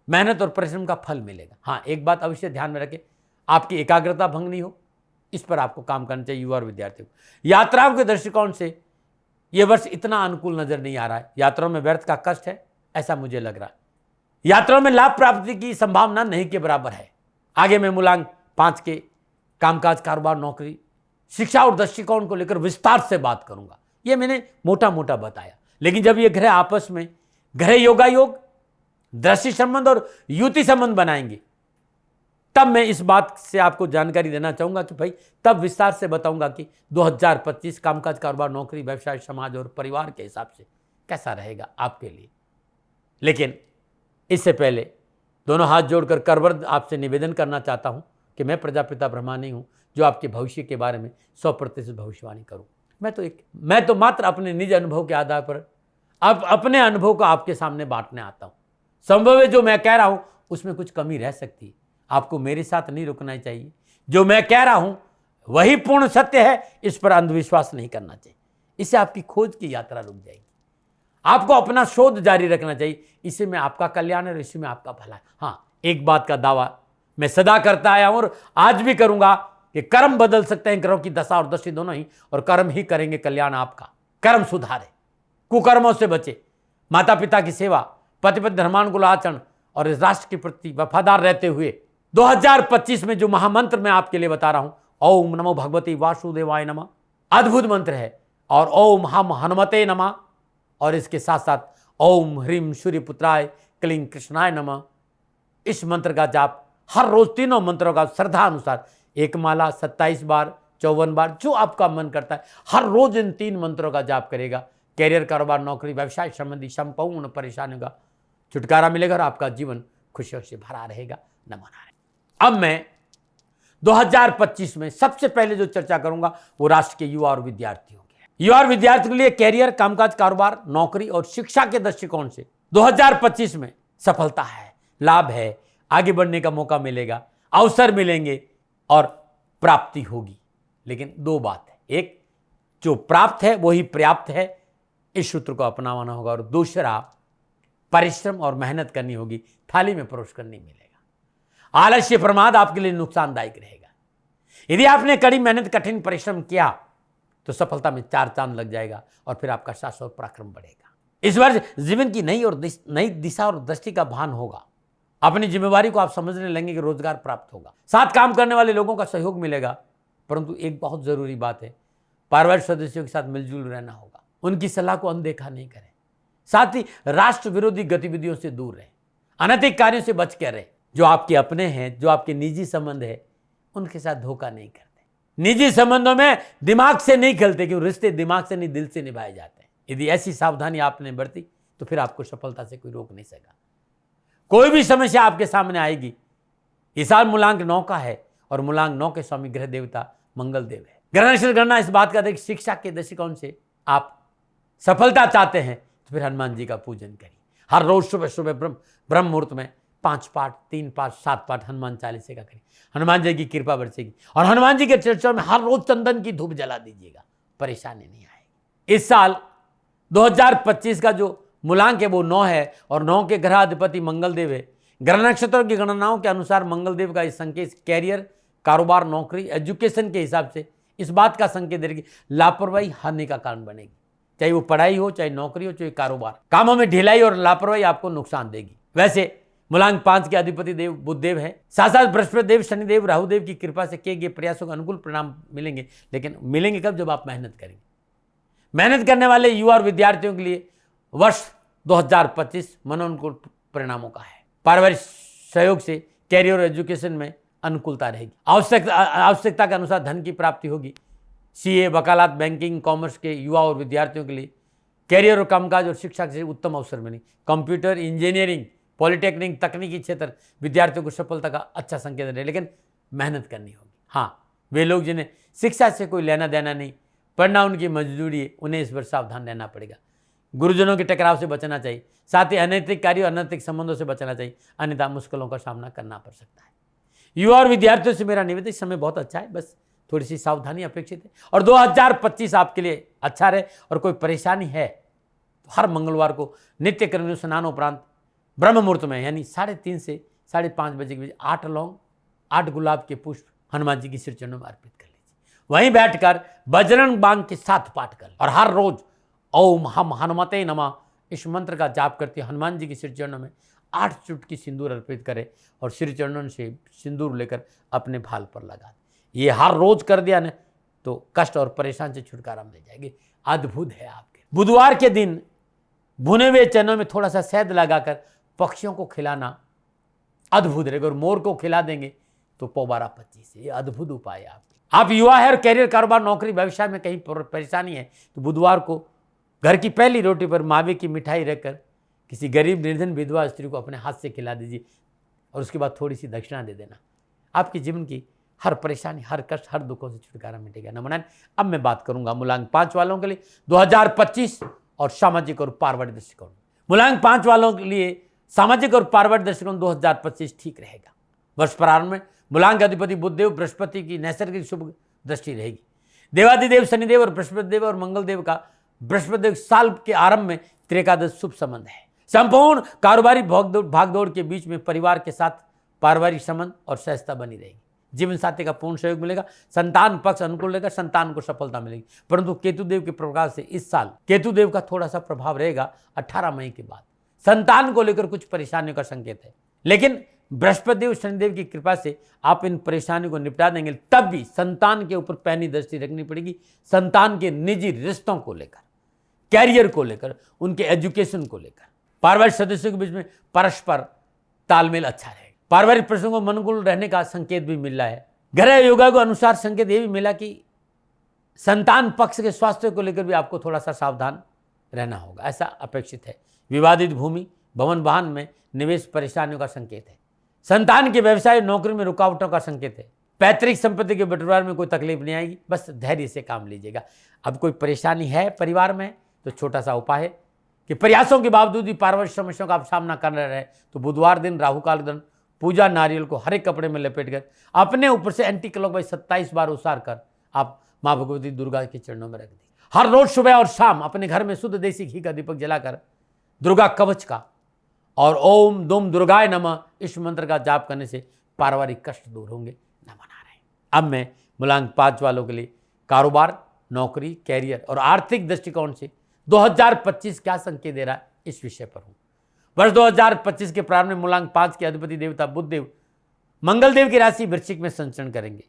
A: मेहनत और परिश्रम का फल मिलेगा। हाँ, एक बात अवश्य ध्यान में रखें, आपकी एकाग्रता भंग नहीं हो, इस पर आपको काम करना चाहिए युवा और विद्यार्थियों को। यात्राओं के दृष्टिकोण से यह वर्ष इतना अनुकूल नजर नहीं आ रहा है। यात्राओं में व्यर्थ का कष्ट है, ऐसा मुझे लग रहा है। यात्राओं में लाभ प्राप्ति की संभावना नहीं के बराबर है। आगे मैं मूलांक 5 के कामकाज, कारोबार, नौकरी, शिक्षा और दृष्टिकोण को लेकर विस्तार से बात करूंगा। यह मैंने मोटा मोटा बताया, लेकिन जब ये ग्रह आपस में ग्रह योगायोग, दृष्टि संबंध और युति संबंध बनाएंगे तब मैं इस बात से आपको जानकारी देना चाहूंगा कि भाई तब विस्तार से बताऊंगा कि 2025 कामकाज, कारोबार, नौकरी, व्यवसाय, समाज और परिवार के हिसाब से कैसा रहेगा आपके लिए। लेकिन इससे पहले दोनों हाथ जोड़कर करवर आपसे निवेदन करना चाहता हूं कि मैं प्रजापिता ब्रह्मा नहीं हूं जो आपके भविष्य के बारे में 100% भविष्यवाणी करूं। मैं तो मात्र अपने निज अनुभव के आधार पर अब अपने अनुभव को आपके सामने बांटने आता हूं। संभव है जो मैं कह रहा हूं उसमें कुछ कमी रह सकती है, आपको मेरे साथ नहीं रुकना चाहिए। जो मैं कह रहा हूं वही पूर्ण सत्य है, इस पर अंधविश्वास नहीं करना चाहिए। इससे आपकी खोज की यात्रा रुक जाएगी। आपको अपना शोध जारी रखना चाहिए, इससे में आपका कल्याण है और इसी में आपका भला है। हाँ, एक बात का दावा मैं सदा करता आया हूं और आज भी करूंगा कि कर्म बदल सकते हैं, ग्रहों की दशा और दृष्टि दोनों ही, और कर्म ही करेंगे कल्याण आपका। कर्म सुधारे, कुकर्मों से बचे, माता पिता की सेवा, पति पत्नी धर्मानुकूल आचरण और इस राष्ट्र के प्रति वफादार रहते हुए 2025 में जो महामंत्र मैं आपके लिए बता रहा हूं, ओम नमो भगवती वासुदेवाय नमः, अद्भुत मंत्र है। और ओम हम हनुमते नमः, और इसके साथ साथ ओम ह्रीम सूर्यपुत्राय क्लीं कृष्णाय नमः। इस मंत्र का जाप हर रोज तीनों मंत्रों का श्रद्धा अनुसार एक माला 27 बार, 54 बार, जो आपका मन करता है, हर रोज इन 3 मंत्रों का जाप करेगा। कैरियर, कारोबार, नौकरी, व्यवसाय संबंधी संपूर्ण परेशानियों का छुटकारा मिलेगा और आपका जीवन खुशियों से भरा रहेगा। नमो नारायण। अब मैं 2025 में सबसे पहले जो चर्चा करूंगा वो राष्ट्र के युवा और विद्यार्थियों की है। युवा और विद्यार्थियों के लिए कैरियर, कामकाज, कारोबार, नौकरी और शिक्षा के दृष्टिकोण से 2025 में सफलता है, लाभ है, आगे बढ़ने का मौका मिलेगा, अवसर मिलेंगे और प्राप्ति होगी। लेकिन 2 बात है, एक जो प्राप्त है वही पर्याप्त है, इस सूत्र को अपनाना होगा, और दूसरा परिश्रम और मेहनत करनी होगी, थाली में परोसकर नहीं मिलेगा। आलस्य, प्रमाद आपके लिए नुकसानदायक रहेगा। यदि आपने कड़ी मेहनत, कठिन परिश्रम किया तो सफलता में 4 चांद लग जाएगा और फिर आपका शाश्वत पराक्रम बढ़ेगा। इस वर्ष जीवन की नई दिशा और दृष्टि का भान होगा। अपनी जिम्मेवारी को आप समझने लगेंगे कि रोजगार प्राप्त होगा, साथ काम करने वाले लोगों का सहयोग मिलेगा। परंतु एक बहुत जरूरी बात है, पारिवारिक सदस्यों के साथ मिलजुल रहना होगा, उनकी सलाह को अनदेखा नहीं करें, साथ ही राष्ट्र विरोधी गतिविधियों से दूर रहें, अनैतिक कार्यों से बच कर रहें। जो आपके अपने हैं, जो आपके निजी संबंध है, उनके साथ धोखा नहीं करते। निजी संबंधों में दिमाग से नहीं खेलते, क्योंकि रिश्ते दिमाग से नहीं दिल से निभाए जाते हैं। यदि ऐसी सावधानी आपने बरती तो फिर आपको सफलता से कोई रोक नहीं सका। कोई भी समस्या आपके सामने आएगी। इस साल मूलांक 9 का है और मूलांक 9 के स्वामी ग्रह देवता मंगल देव है। ग्रह नक्षत्र गणना इस बात का देखिए, शिक्षा के दृष्टिकोण से आप सफलता चाहते हैं तो फिर हनुमान जी का पूजन करिए। हर रोज सुबह सुबह ब्रह्म मुहूर्त में 5 पाठ, 3 पाठ, 7 पाठ हनुमान चालीसा का करिए। हनुमान जी की कृपा बरसेगी और हनुमान जी के चर्चों में हर रोज चंदन की धूप जला दीजिएगा, परेशानी नहीं आएगी। इस साल 2025 का जो मूलांक है वो 9 है और 9 के ग्रह अधिपति मंगल देव है। ग्रह नक्षत्रों की गणनाओं के अनुसार मंगल देव का इस संकेत कैरियर, कारोबार, नौकरी, एजुकेशन के हिसाब से इस बात का संकेत देगी लापरवाही हानि का कारण बनेगी। चाहे वो पढ़ाई हो, चाहे नौकरी हो, चाहे कारोबार, कामों में ढिलाई और लापरवाही आपको नुकसान देगी। वैसे मूलांक 5 के अधिपति देव बुध देव है। साथ साथ बृहस्पति देव, शनिदेव, राहुदेव की कृपा से किए गए प्रयासों का अनुकूल परिणाम मिलेंगे। लेकिन मिलेंगे कब? जब आप मेहनत करेंगे। मेहनत करने वाले युवा और विद्यार्थियों के लिए वर्ष 2025 मनोनुकूल परिणामों का है। पारिवारिक सहयोग से कैरियर और एजुकेशन में अनुकूलता रहेगी। आवश्यकता के अनुसार धन की प्राप्ति होगी। सीए, वकालत, बैंकिंग, कॉमर्स के युवा और विद्यार्थियों के लिए कैरियर और कामकाज और शिक्षा से उत्तम अवसर मिलेंगे। कंप्यूटर, इंजीनियरिंग, पॉलिटेक्निक, तकनीकी क्षेत्र विद्यार्थियों को सफलता का अच्छा संकेत है। लेकिन मेहनत करनी होगी। हाँ, वे लोग जिन्हें शिक्षा से कोई लेना देना नहीं, पढ़ना उनकी मजदूरी है, उन्हें इस पर सावधान रहना पड़ेगा। गुरुजनों के टकराव से बचना चाहिए। साथ ही अनैतिक कार्यों और अनैतिक संबंधों से बचना चाहिए, अन्यथा मुश्किलों का सामना करना पड़ सकता है। युवा और विद्यार्थियों से मेरा निवेदन, इस समय बहुत अच्छा है, बस थोड़ी सी सावधानी अपेक्षित है। और 2025 आपके लिए अच्छा रहे। और कोई परेशानी है तो हर मंगलवार को नित्य कर्म स्नान उपरांत ब्रह्म मुहूर्त में यानी 3:30 से 5:30 बजे के बीच 8 लौंग, 8 गुलाब के पुष्प हनुमान जी की श्री चरणों में अर्पित कर लीजिए। वहीं बैठकर बजरंग बाण के साथ पाठ कर और हर रोज ओम हम हनुमते नमः इस मंत्र का जाप करते हनुमान जी की श्री चरणों में 8 चुटकी सिंदूर अर्पित करें और श्री चरणों से सिंदूर लेकर अपने भाल पर लगा दें। ये हर रोज कर दिया ना तो कष्ट और परेशान से छुटकारा मिल जाएगी। अद्भुत है आपके। बुधवार के दिन भुने हुए चनों में थोड़ा सा शहद लगाकर पक्षियों को खिलाना अद्भुत रहेगा। और मोर को खिला देंगे तो पौबारा 25 है। ये अद्भुत उपाय है आपके। आप युवा है और कैरियर, कारोबार, नौकरी, व्यवसाय में कहीं परेशानी है तो बुधवार को घर की पहली रोटी पर मावे की मिठाई रखकर किसी गरीब, निर्धन, विधवा स्त्री को अपने हाथ से खिला दीजिए और उसके बाद थोड़ी सी दक्षिणा दे देना। आपके जीवन की हर परेशानी, हर कष्ट, हर दुखों से छुटकारा मिटेगा। नमन। अब मैं बात करूंगा मूलांक 5 वालों के लिए 2025 और सामाजिक और पारिवारिक दृष्टिकोण। मूलांक 5 वालों के लिए सामाजिक और पारिवारिक दृष्टिकोण 2025 ठीक रहेगा। वर्ष प्रारंभ में मूलांक अधिपति बुधदेव, बृहस्पति की नैसर्गिक शुभ दृष्टि रहेगी। देवादिदेव शनिदेव और बृहस्पति देव और मंगल देव का बृहस्पति देव साल के आरंभ में त्रिकादश शुभ संबंध है। संपूर्ण कारोबारी भागदौड़ के बीच में परिवार के साथ पारिवारिक संबंध और सहजता बनी रहेगी। जीवन साथी का पूर्ण सहयोग मिलेगा। संतान पक्ष अनुकूल रहेगा, संतान को सफलता मिलेगी। परंतु केतुदेव के प्रभाव से इस साल केतुदेव का थोड़ा सा प्रभाव रहेगा 18 मई के बाद। संतान को लेकर कुछ परेशानियों का संकेत है, लेकिन बृहस्पति देव, शनिदेव की कृपा से आप इन परेशानियों को निपटा देंगे। तब भी संतान के ऊपर पैनी दृष्टि रखनी पड़ेगी। संतान के निजी रिश्तों को लेकर, कैरियर को लेकर, उनके एजुकेशन को लेकर, पारिवारिक सदस्यों के बीच में परस्पर तालमेल अच्छा रहेगा। पारिवारिक प्रसंगों में अनुकूल रहने का संकेत भी मिल रहा है। ग्रह योगा के अनुसार संकेत ये भी मिला कि संतान पक्ष के स्वास्थ्य को लेकर भी आपको थोड़ा सा सावधान रहना होगा, ऐसा अपेक्षित है। विवादित भूमि, भवन, वाहन में निवेश परेशानियों का संकेत है। संतान के व्यवसाय, नौकरी में रुकावटों का संकेत है। पैतृक संपत्ति के बंटवारे में कोई तकलीफ नहीं आएगी, बस धैर्य से काम लीजिएगा। अब कोई परेशानी है परिवार में तो छोटा सा उपाय है कि प्रयासों के बावजूद भी पारिवारिक समस्याओं का आप सामना कर रहे हैं तो बुधवार दिन राहु काल दिन पूजा नारियल को हरे कपड़े में लपेट कर अपने ऊपर से एंटी क्लॉकवाइज 27 बार उसार कर आप माँ भगवती दुर्गा के चरणों में रख दी। हर रोज सुबह और शाम अपने घर में शुद्ध देसी घी का दीपक जलाकर दुर्गा कवच का और ओम दुम दुर्गाय नमः इस मंत्र का जाप करने से पारिवारिक कष्ट दूर होंगे। नमन आ रहे हैं। अब मैं मूलांक 5 वालों के लिए कारोबार, नौकरी, कैरियर और आर्थिक दृष्टिकोण से 2025 क्या संकेत दे रहा है इस विषय पर हूं। वर्ष 2025 के प्रारंभ में मूलांक 5 के अधिपति देवता बुधदेव मंगलदेव की राशि वृश्चिक में संचरण करेंगे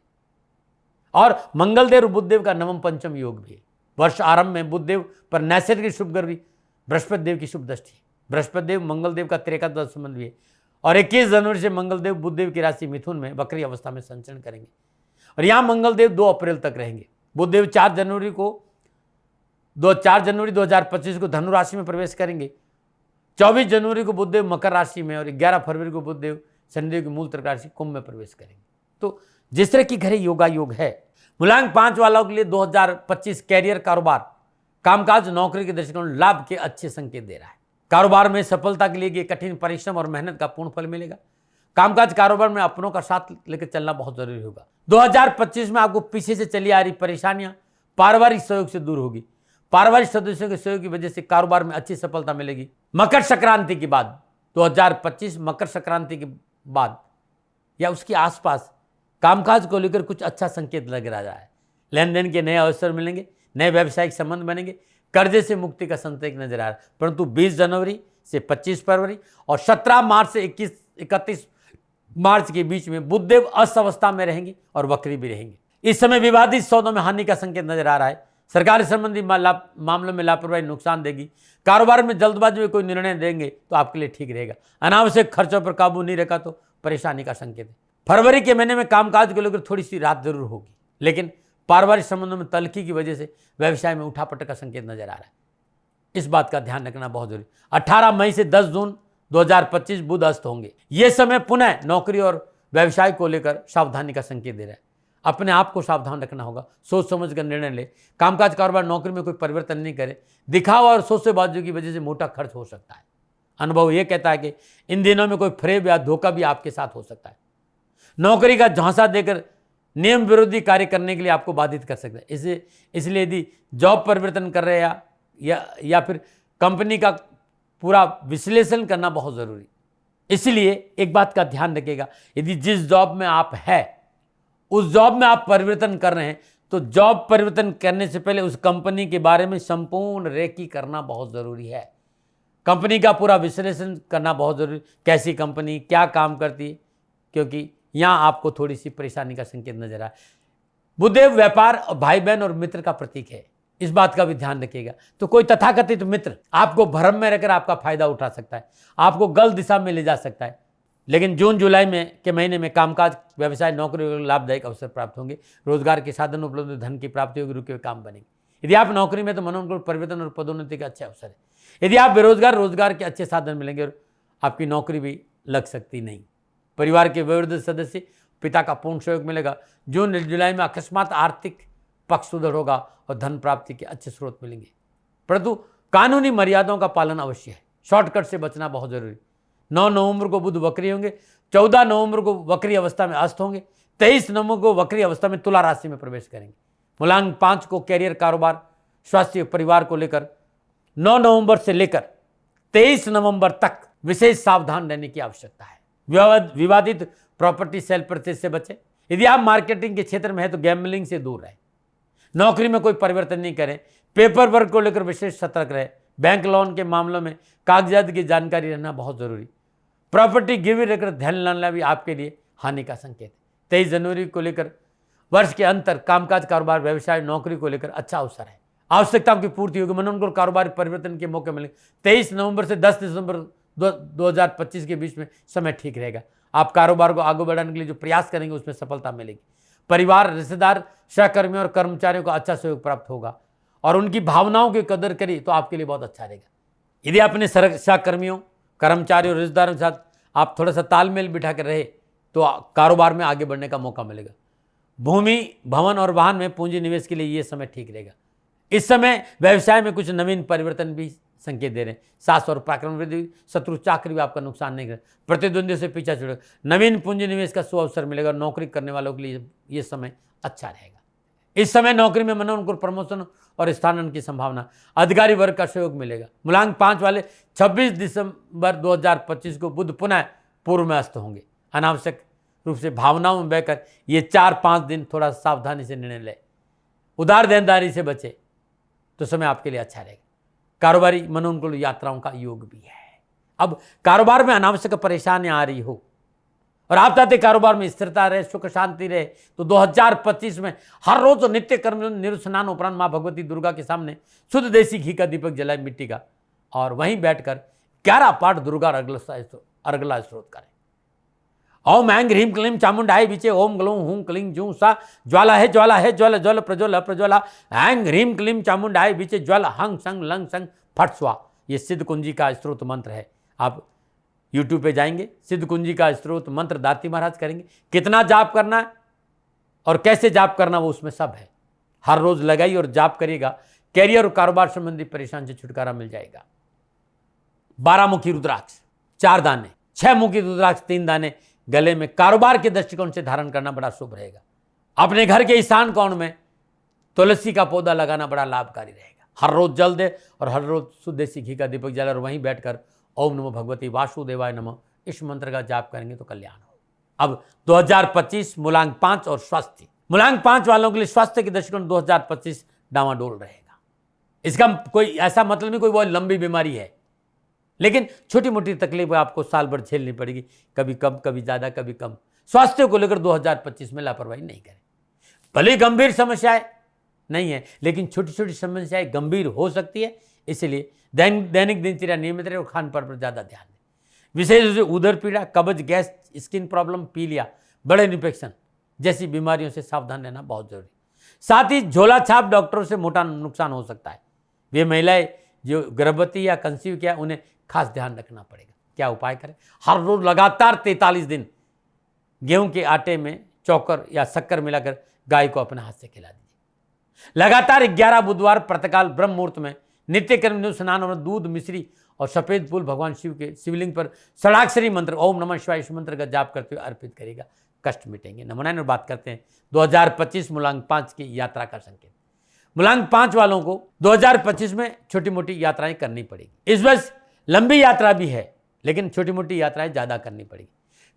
A: और मंगलदेव और बुधदेव का नवम पंचम योग भी है। वर्ष आरंभ में बुधदेव पर नैसर्गिक शुभ गर्वी बृहस्पति देव की शुभ दृष्टि है। बृहस्पति देव मंगलदेव का त्रिकादश संबंध भी है और 21 जनवरी से मंगलदेव बुधदेव की राशि मिथुन में वक्री अवस्था में संचरण करेंगे और यहां मंगलदेव 2 अप्रैल तक रहेंगे। बुधदेव 4 जनवरी 2025 को धनु राशि में प्रवेश करेंगे। 24 जनवरी को बुधदेव मकर राशि में और 11 फरवरी को बुधदेव शनिदेव की मूल त्रिक राशि कुंभ में प्रवेश करेंगे। तो जिस तरह की घरे योगा योग है, मूलांक 5 वालों के लिए 2025 कैरियर, कारोबार, कामकाज, नौकरी के दृष्टिकोण लाभ के अच्छे संकेत दे रहा है। कारोबार में सफलता के लिए कठिन परिश्रम और मेहनत का पूर्ण फल मिलेगा। कामकाज, कारोबार में अपनों का साथ लेकर चलना बहुत जरूरी होगा। 2025 में आपको पीछे से चली आ रही परेशानियां पारिवारिक सहयोग से दूर होगी। पारिवारिक सदस्यों के सहयोग की वजह से कारोबार में अच्छी सफलता मिलेगी। मकर संक्रांति के बाद 2025 मकर संक्रांति के बाद या उसके आसपास कामकाज को लेकर कुछ अच्छा संकेत लग रहा है। लेन देन के नए अवसर मिलेंगे, नए व्यावसायिक संबंध बनेंगे, कर्जे से मुक्ति का संकेत नजर आ रहा है। परंतु 20 जनवरी से 25 फरवरी और 17 मार्च से 31 मार्च के बीच में बुधदेव अस्थावस्था में रहेंगी और वक्री भी रहेंगे। इस समय विवादित सौदों में हानि का संकेत नजर आ रहा है। सरकारी संबंधी मामलों में लापरवाही नुकसान देगी। कारोबार में जल्दबाजी में कोई निर्णय देंगे तो आपके लिए ठीक रहेगा। अनावश्यक खर्चों पर काबू नहीं रखा तो परेशानी का संकेत है। फरवरी के महीने में कामकाज को लेकर थोड़ी सी राहत जरूर होगी, लेकिन पारिवारिक संबंधों में तल्खी की वजह से व्यवसाय में उठापटक का संकेत नजर आ रहा है। इस बात का ध्यान रखना बहुत जरूरी। 18 मई से 10 जून 2025 बुध अस्त होंगे। ये समय पुनः नौकरी और व्यवसाय को लेकर सावधानी का संकेत दे रहा है। अपने आप को सावधान रखना होगा, सोच समझ कर निर्णय ले। कामकाज कारोबार नौकरी में कोई परिवर्तन नहीं करे। दिखावा और सोचेबाजी की वजह से मोटा खर्च हो सकता है। अनुभव यह कहता है कि इन दिनों में कोई फ्रेब या धोखा भी आपके साथ हो सकता है। नौकरी का झांसा देकर नियम विरोधी कार्य करने के लिए आपको बाधित कर सकता है। इसलिए यदि जॉब परिवर्तन कर रहे हैं या फिर कंपनी का पूरा विश्लेषण करना बहुत जरूरी। इसलिए एक बात का ध्यान रखिएगा, यदि जिस जॉब में आप है उस जॉब में आप परिवर्तन कर रहे हैं तो जॉब परिवर्तन करने से पहले उस कंपनी के बारे में संपूर्ण रेकी करना बहुत जरूरी है। कंपनी का पूरा विश्लेषण करना बहुत जरूरी। कैसी कंपनी, क्या काम करती है, क्योंकि यहां आपको थोड़ी सी परेशानी का संकेत नजर आए। बुधदेव व्यापार और भाई बहन और मित्र का प्रतीक है, इस बात का भी ध्यान रखिएगा। तो कोई तथाकथित मित्र आपको भ्रम में रहकर आपका फायदा उठा सकता है, आपको गलत दिशा में ले जा सकता है। लेकिन जून जुलाई के महीने में कामकाज, व्यवसाय, नौकरी लाभदायक अवसर प्राप्त होंगे। रोजगार के साधन उपलब्ध, धन की प्राप्ति होगी, रुके हुए काम बनेंगे। यदि आप नौकरी में तो मनोनुकूल परिवर्तन और पदोन्नति का अच्छा अवसर है। यदि आप बेरोजगार, रोजगार के अच्छे साधन मिलेंगे और आपकी नौकरी भी लग सकती नहीं। परिवार के वयोवृद्ध सदस्य, पिता का पूर्ण सहयोग मिलेगा। जून जुलाई में अकस्मात आर्थिक पक्ष सुदृढ़ होगा और धन प्राप्ति के अच्छे स्रोत मिलेंगे। परंतु कानूनी मर्यादाओं का पालन अवश्य है। शॉर्टकट से बचना बहुत जरूरी। 9 नवंबर को बुध वक्री होंगे, 14 नवंबर को वक्री अवस्था में अस्त होंगे, 23 नवंबर को वक्री अवस्था में तुला राशि में प्रवेश करेंगे। मूलांक 5 को कैरियर, कारोबार, स्वास्थ्य, परिवार को लेकर 9 नवंबर से लेकर 23 नवंबर तक विशेष सावधान रहने की आवश्यकता है। विवादित प्रॉपर्टी सेल परचेज से बचें। यदि आप मार्केटिंग के क्षेत्र में है तो गैम्बलिंग से दूर रहें। नौकरी में कोई परिवर्तन नहीं करें। पेपर वर्क को लेकर विशेष सतर्क रहे। बैंक लोन के मामलों में कागजात की जानकारी रहना बहुत जरूरी। प्रॉपर्टी गिरवी रखकर ध्यान लाना भी आपके लिए हानि का संकेत है। 23 जनवरी को लेकर वर्ष के अंतर कामकाज, कारोबार, व्यवसाय, नौकरी को लेकर अच्छा अवसर है। आवश्यकताओं की पूर्ति होगी, मनोनुकूल कारोबार परिवर्तन के मौके मिलेंगे। 23 नवंबर से 10 दिसंबर 2025 के बीच में समय ठीक रहेगा। आप कारोबार को आगे बढ़ाने के लिए जो प्रयास करेंगे उसमें सफलता मिलेगी। परिवार, रिश्तेदार, सहकर्मियों और कर्मचारियों का अच्छा सहयोग प्राप्त होगा और उनकी भावनाओं की कदर करिए तो आपके लिए बहुत अच्छा रहेगा। यदि अपने सहकर्मियों, कर्मचारियों और रिश्तेदारों के साथ आप थोड़ा सा तालमेल बिठा कर रहे तो कारोबार में आगे बढ़ने का मौका मिलेगा। भूमि, भवन और वाहन में पूंजी निवेश के लिए ये समय ठीक रहेगा। इस समय व्यवसाय में कुछ नवीन परिवर्तन भी संकेत दे रहे हैं। सास और पराक्रम वृद्धि, शत्रु चाकरी भी आपका नुकसान नहीं करे। प्रतिद्वंदियों से पीछा छुड़ेगा। नवीन पूंजी निवेश का सुअवसर मिलेगा। नौकरी करने वालों के लिए ये समय अच्छा रहेगा। इस समय नौकरी में मनोनुकूल प्रमोशन और स्थानांतरण की संभावना, अधिकारी वर्ग का सहयोग मिलेगा। मूलांक 5 वाले 26 दिसंबर 2025 को बुध पुनः पूर्व में अस्त होंगे। अनावश्यक रूप से भावनाओं में बहकर ये 4-5 दिन थोड़ा सावधानी से निर्णय ले, उदार देनदारी से बचे तो समय आपके लिए अच्छा रहेगा। कारोबारी मनोनुकूल यात्राओं का योग भी है। अब कारोबार में अनावश्यक परेशानियां आ रही हो और आप चाहते कारोबार में स्थिरता रहे, सुख शांति रहे, तो 2025 में हर रोज नित्य कर्म निरुस्नान उपरांत मां भगवती दुर्गा के सामने शुद्ध देसी घी का दीपक जलाए मिट्टी का, और वहीं बैठकर 11 पाठ दुर्गा अर्गला स्त्रोत करें। ओम ऐं ह्रीं क्लीं चामुंडाय विचे ओम ग्लौं हूं क्लीं जूं सा ज्वाला है ज्वल ज्वल प्रज्वल प्रज्वला ऐं ह्रीं क्लीं चामुंडाय विचे ज्वल हंग संग लंग संग फट स्वा। ये सिद्ध कुंजी का स्त्रोत मंत्र है। आप YouTube पे जाएंगे, सिद्ध कुंजी का स्त्रोत मंत्र दाती महाराज करेंगे। कितना जाप करना है और कैसे जाप करना वो उसमें सब है। हर रोज लगाइए और जाप करिएगा, कैरियर और कारोबार संबंधी परेशानी से छुटकारा मिल जाएगा। 12 मुखी रुद्राक्ष 4 दाने, 6 मुखी रुद्राक्ष 3 दाने गले में कारोबार के दृष्टिकोण से धारण करना बड़ा शुभ रहेगा। अपने घर के ईशान कोण में तुलसी का पौधा लगाना बड़ा लाभकारी रहेगा। हर रोज जल दे और हर रोज शुद्ध देसी घी का दीपक जला और वहीं बैठकर ओम नमो भगवती वासुदेवाय नमः इस मंत्र का जाप करेंगे तो कल्याण हो। अब 2025 मूलांक 5 और स्वास्थ्य। मूलांक 5 वालों के लिए स्वास्थ्य के दृष्टिकोण 2025 डामाडोल रहेगा। इसका कोई ऐसा मतलब नहीं कोई बहुत लंबी बीमारी है, लेकिन छोटी मोटी तकलीफ आपको साल भर झेलनी पड़ेगी, कभी कम कभी ज्यादा कभी कम। स्वास्थ्य को लेकर 2025 में लापरवाही नहीं करें। भले गंभीर समस्याएं नहीं है, लेकिन छोटी छोटी समस्याएं गंभीर हो सकती है, इसलिए दैनिक दिनचर्या नियमित रहे और खान पान पर ज्यादा ध्यान दें। विशेष रूप से उदर पीड़ा, कब्ज, गैस, स्किन प्रॉब्लम, पीलिया, बड़े इन्फेक्शन जैसी बीमारियों से सावधान रहना बहुत जरूरी। साथ ही झोला छाप डॉक्टरों से मोटा नुकसान हो सकता है। वे महिलाएं जो गर्भवती या कंसीव किया उन्हें खास ध्यान रखना पड़ेगा। क्या उपाय करें? हर रोज लगातार 43 दिन गेहूं के आटे में चौकर या शक्कर मिलाकर गाय को अपने हाथ से खिला दीजिए। लगातार 11 बुधवार प्रातःकाल ब्रह्म मुहूर्त में नित्य कर्म स्नान और दूध, मिश्री और सफेद फूल भगवान शिव के शिवलिंग पर षडाक्षरी मंत्र ओम नमः शिवाय इस मंत्र का जाप करते हुए अर्पित करेगा, कष्ट मिटेंगे। नंबर 9 बात करते हैं 2025 मूलांक 5 की यात्रा का संकेत। मूलांक 5 वालों को 2025 में छोटी मोटी यात्राएं करनी पड़ेगी। इस वर्ष लंबी यात्रा भी है, लेकिन छोटी मोटी यात्राएं ज्यादा करनी पड़ेगी।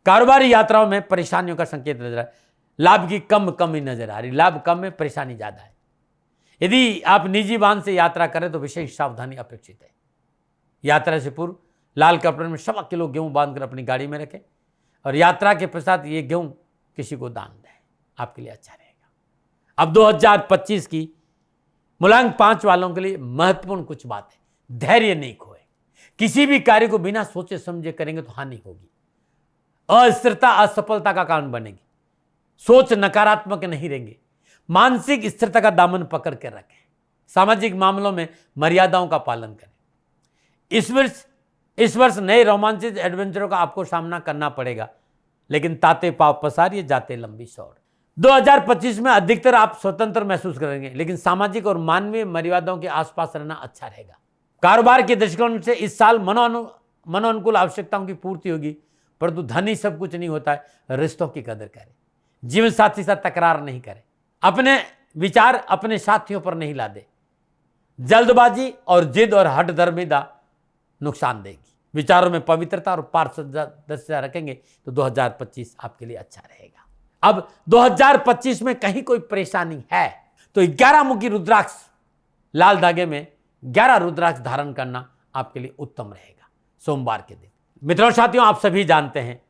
A: कारोबारी यात्राओं में परेशानियों का संकेत नजर आ रहा है। लाभ की कमी नजर आ रही, लाभ कम में परेशानी ज्यादा है। यदि आप निजी वाहन से यात्रा करें तो विशेष सावधानी अपेक्षित है। यात्रा से पूर्व लाल कपड़े में 1.25 किलो गेहूं बांधकर अपनी गाड़ी में रखें और यात्रा के पश्चात ये गेहूं किसी को दान दें, आपके लिए अच्छा रहेगा। अब 2025 की मूलांक 5 वालों के लिए महत्वपूर्ण कुछ बात है। धैर्य नहीं खोए। किसी भी कार्य को बिना सोचे समझे करेंगे तो हानि होगी। अस्थिरता असफलता का कारण बनेगी। सोच नकारात्मक नहीं रहेंगे। मानसिक स्थिरता का दामन पकड़ कर रखें। सामाजिक मामलों में मर्यादाओं का पालन करें। इस वर्ष नए रोमांचित एडवेंचरों का आपको सामना करना पड़ेगा, लेकिन ताते पाव पसारिए जाते लंबी सौर। 2025 में अधिकतर आप स्वतंत्र महसूस करेंगे, लेकिन सामाजिक और मानवीय मर्यादाओं के आसपास रहना अच्छा रहेगा। कारोबार के दृष्टिकोण से इस साल मनोअनुकूल आवश्यकताओं की पूर्ति होगी, परंतु धन ही सब कुछ नहीं होता है। रिश्तों की कदर करें। जीवन साथी साथ तकरार नहीं करें। अपने विचार अपने साथियों पर नहीं लादे। जल्दबाजी और जिद और हठधर्मिता नुकसान देगी। विचारों में पवित्रता और पारदर्शिता रखेंगे तो 2025 आपके लिए अच्छा रहेगा। अब 2025 में कहीं कोई परेशानी है तो 11 मुखी रुद्राक्ष लाल धागे में 11 रुद्राक्ष धारण करना आपके लिए उत्तम रहेगा सोमवार के दिन। मित्रों साथियों, आप सभी जानते हैं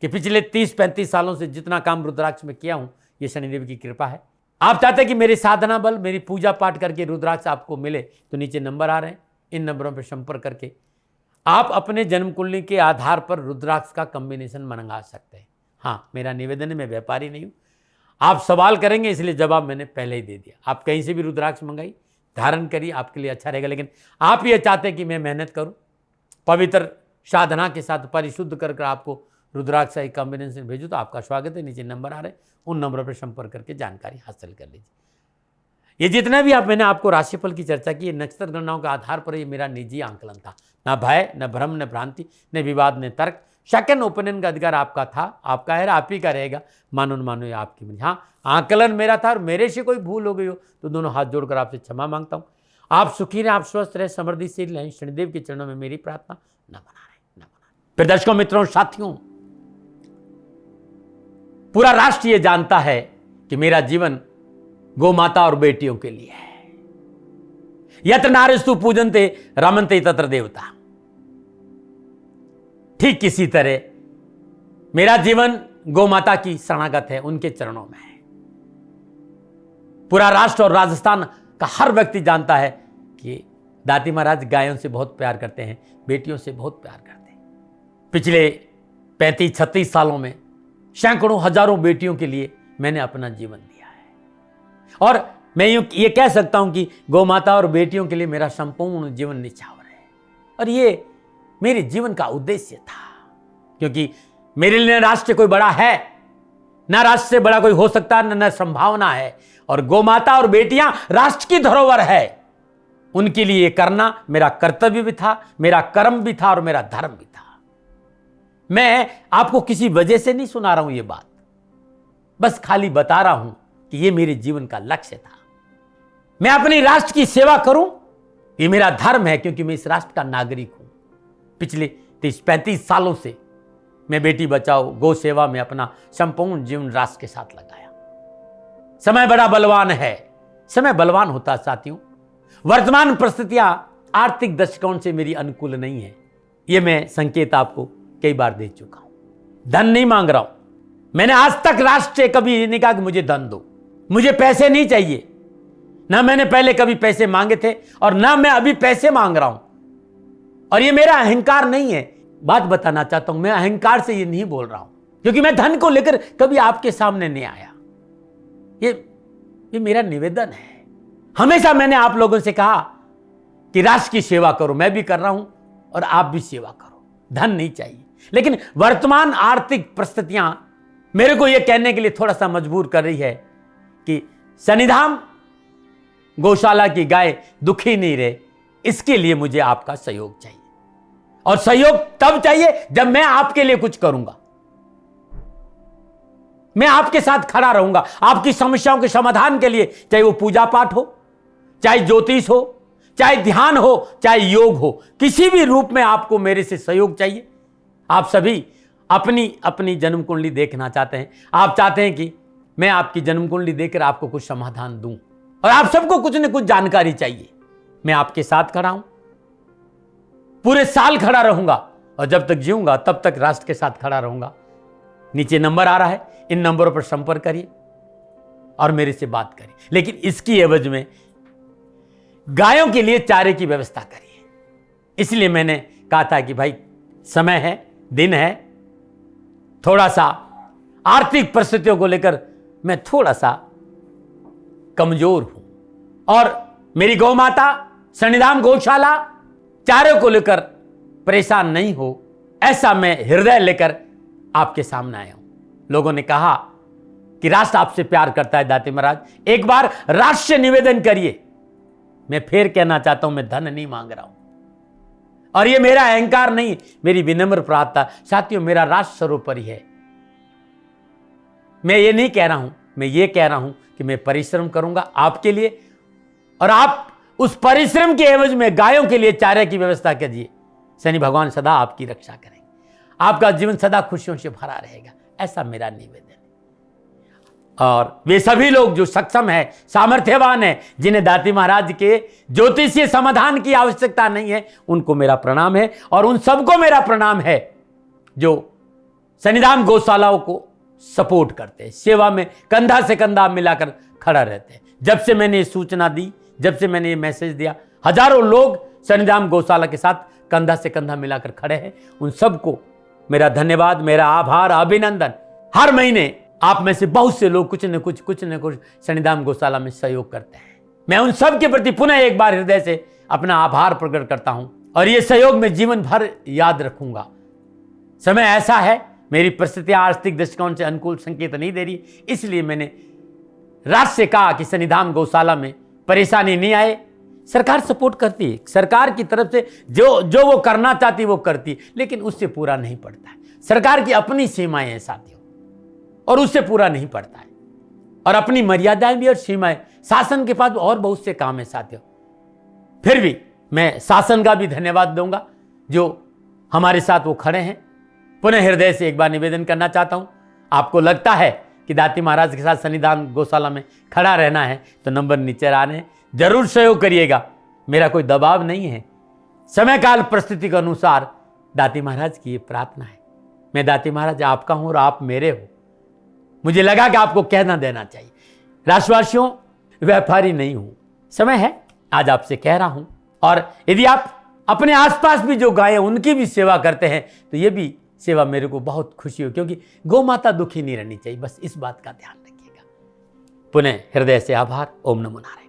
A: कि पिछले 30-35 सालों से जितना काम रुद्राक्ष में किया हूं, ये शनिदेव की कृपा है। आप चाहते हैं कि मेरी साधना बल, मेरी पूजा पाठ करके रुद्राक्ष आपको मिले तो नीचे नंबर आ रहे हैं, इन नंबरों पर संपर्क करके आप अपने जन्म कुंडली के आधार पर रुद्राक्ष का कॉम्बिनेशन मंगा सकते हैं। हाँ, मेरा निवेदन है, मैं व्यापारी नहीं हूं। आप सवाल करेंगे इसलिए जवाब मैंने पहले ही दे दिया। आप कहीं से भी रुद्राक्ष मंगाई, धारण करिए, आपके लिए अच्छा रहेगा। लेकिन आप ये चाहते हैं कि मैं मेहनत करूं, पवित्र साधना के साथ परिशुद्ध कर आपको रुद्राक्ष का कॉम्बिनेशन भेजूं, तो आपका स्वागत है। नीचे नंबर आ रहे हैं, उन नंबरों पर संपर्क करके जानकारी हासिल कर लीजिए। ये जितना भी मैंने आपको राशिफल की चर्चा की, नक्षत्र गणनाओं के आधार पर ये मेरा निजी आंकलन था। न भय, न भ्रम, न भ्रांति, न विवाद, न तर्क। सेकंड ओपिनियन का अधिकार आपका था, आपका है, आप ही का रहेगा। मानो न मानो ये आपकी मर्जी। हाँ, आंकलन मेरा था और मेरे से कोई भूल हो गई हो तो दोनों हाथ जोड़कर आपसे क्षमा मांगता हूँ। आप सुखी रहें, आप स्वस्थ रहें, समृद्धिशील रहें। शनिदेव के चरणों में मेरी प्रार्थना। न बना रहे। फिर दर्शकों, मित्रों, साथियों, पूरा राष्ट्र ये जानता है कि मेरा जीवन गौ माता और बेटियों के लिए है। यत्र नारीस्तु पूजन्ते रमन्ते तत्र देवता। ठीक किसी तरह मेरा जीवन गौ माता की शरणागत है, उनके चरणों में है। पूरा राष्ट्र और राजस्थान का हर व्यक्ति जानता है कि दाती महाराज गायों से बहुत प्यार करते हैं, बेटियों से बहुत प्यार करते हैं। पिछले 35-36 सालों में सैकड़ों हजारों बेटियों के लिए मैंने अपना जीवन दिया है और मैं ये कह सकता हूं कि गौ माता और बेटियों के लिए मेरा संपूर्ण जीवन निछावर है। और ये मेरे जीवन का उद्देश्य था, क्योंकि मेरे लिए राष्ट्र कोई बड़ा है, ना राष्ट्र से बड़ा कोई हो सकता है, न संभावना है। और गौ माता और बेटियां राष्ट्र की धरोहर है। उनके लिए ये करना मेरा कर्तव्य भी था, मेरा कर्म भी था और मेरा धर्म भी था। मैं आपको किसी वजह से नहीं सुना रहा हूं ये बात, बस खाली बता रहा हूं कि ये मेरे जीवन का लक्ष्य था। मैं अपने राष्ट्र की सेवा करूं ये मेरा धर्म है, क्योंकि मैं इस राष्ट्र का नागरिक हूं। पिछले 30-35 सालों से मैं बेटी बचाओ गौ सेवा में अपना संपूर्ण जीवन राष्ट्र के साथ लगाया। समय बड़ा बलवान है, समय बलवान होता है साथियों। वर्तमान परिस्थितियां आर्थिक दृष्टिकोण से मेरी अनुकूल नहीं है, यह मैं संकेत आपको कई बार दे चुका हूं। धन नहीं मांग रहा हूं। मैंने आज तक राष्ट्र से कभी नहीं कहा कि मुझे धन दो, मुझे पैसे नहीं चाहिए। ना मैंने पहले कभी पैसे मांगे थे और ना मैं अभी पैसे मांग रहा हूं। और ये मेरा अहंकार नहीं है। बात बताना चाहता हूं, मैं अहंकार से ये नहीं बोल रहा हूं, क्योंकि मैं धन को लेकर कभी आपके सामने नहीं आया। ये मेरा निवेदन है। हमेशा मैंने आप लोगों से कहा कि राष्ट्र की सेवा करो, मैं भी कर रहा हूं और आप भी सेवा करो। धन नहीं चाहिए, लेकिन वर्तमान आर्थिक परिस्थितियां मेरे को यह कहने के लिए थोड़ा सा मजबूर कर रही है कि शनिधाम गौशाला की गाय दुखी नहीं रहे, इसके लिए मुझे आपका सहयोग चाहिए। और सहयोग तब चाहिए जब मैं आपके लिए कुछ करूंगा, मैं आपके साथ खड़ा रहूंगा आपकी समस्याओं के समाधान के लिए। चाहे वो पूजा पाठ हो, चाहे ज्योतिष हो, चाहे ध्यान हो, चाहे योग हो, किसी भी रूप में आपको मेरे से सहयोग चाहिए। आप सभी अपनी अपनी जन्म कुंडली देखना चाहते हैं। आप चाहते हैं कि मैं आपकी जन्म कुंडली देखकर आपको कुछ समाधान दूं, और आप सबको कुछ न कुछ जानकारी चाहिए। मैं आपके साथ खड़ा हूं, पूरे साल खड़ा रहूंगा, और जब तक जीऊंगा तब तक राष्ट्र के साथ खड़ा रहूंगा। नीचे नंबर आ रहा है, इन नंबरों पर संपर्क करिए और मेरे से बात करिए। लेकिन इसकी एवज में गायों के लिए चारे की व्यवस्था करिए। इसलिए मैंने कहा था कि भाई समय है, दिन है, थोड़ा सा आर्थिक परिस्थितियों को लेकर मैं थोड़ा सा कमजोर हूं, और मेरी गौ माता शनिधाम गौशाला चारे को लेकर परेशान नहीं हो, ऐसा मैं हृदय लेकर आपके सामने आया हूं। लोगों ने कहा कि राष्ट्र आपसे प्यार करता है दाती महाराज, एक बार राष्ट्र से निवेदन करिए। मैं फिर कहना चाहता हूं, मैं धन नहीं मांग रहा हूं, और यह मेरा अहंकार नहीं, मेरी विनम्र प्रार्थना। साथियों, मेरा राष्ट्र सर्वोपरि है। मैं ये नहीं कह रहा हूं, मैं ये कह रहा हूं कि मैं परिश्रम करूंगा आपके लिए, और आप उस परिश्रम के एवज में गायों के लिए चारे की व्यवस्था कीजिए। शनि भगवान सदा आपकी रक्षा करेंगे, आपका जीवन सदा खुशियों से भरा रहेगा, ऐसा मेरा निवेदन है। और वे सभी लोग जो सक्षम है, सामर्थ्यवान है, जिन्हें दाती महाराज के ज्योतिषीय समाधान की आवश्यकता नहीं है, उनको मेरा प्रणाम है। और उन सबको मेरा प्रणाम है जो शनिधाम गौशालाओं को सपोर्ट करते हैं, सेवा में कंधा से कंधा मिलाकर खड़ा रहते हैं। जब से मैंने ये सूचना दी, जब से मैंने ये मैसेज दिया, हजारों लोग शनिधाम गौशाला के साथ कंधा से कंधा मिलाकर खड़े हैं। उन सबको मेरा धन्यवाद, मेरा आभार, अभिनंदन। हर महीने आप में से बहुत से लोग कुछ न कुछ शनिधाम गौशाला में सहयोग करते हैं। मैं उन सब के प्रति पुनः एक बार हृदय से अपना आभार प्रकट करता हूं, और ये सहयोग मैं जीवन भर याद रखूंगा। समय ऐसा है, मेरी परिस्थितियां आर्थिक दृष्टिकोण से अनुकूल संकेत नहीं दे रही, इसलिए मैंने राष्ट्र से कहा कि शनिधाम गौशाला में परेशानी नहीं आए। सरकार सपोर्ट करती है, सरकार की तरफ से जो वो करना चाहती वो करती, लेकिन उससे पूरा नहीं पड़ता है। सरकार की अपनी सीमाएं हैं साथियों, और उससे पूरा नहीं पड़ता है, और अपनी मर्यादाएं भी और सीमाएं। शासन के पास और बहुत से काम है साथियों। फिर भी मैं शासन का भी धन्यवाद दूंगा जो हमारे साथ वो खड़े हैं। पुनः हृदय से एक बार निवेदन करना चाहता हूं, आपको लगता है कि दाती महाराज के साथ शनिधाम गौशाला में खड़ा रहना है तो नंबर नीचे आ रहे हैं, जरूर सहयोग करिएगा। मेरा कोई दबाव नहीं है, समय काल परिस्थिति के अनुसार दाती महाराज की ये प्रार्थना है। मैं दाती महाराज आपका हूं और आप मेरे हो, मुझे लगा कि आपको कहना देना चाहिए। राष्ट्रवासियों, व्यापारी नहीं हूं, समय है आज आपसे कह रहा हूं। और यदि आप अपने आसपास भी जो गायें उनकी भी सेवा करते हैं तो ये भी सेवा मेरे को बहुत खुशी हो, क्योंकि गौ माता दुखी नहीं रहनी चाहिए, बस इस बात का ध्यान रखिएगा। पुनः हृदय से आभार। ओम नमो नारायण।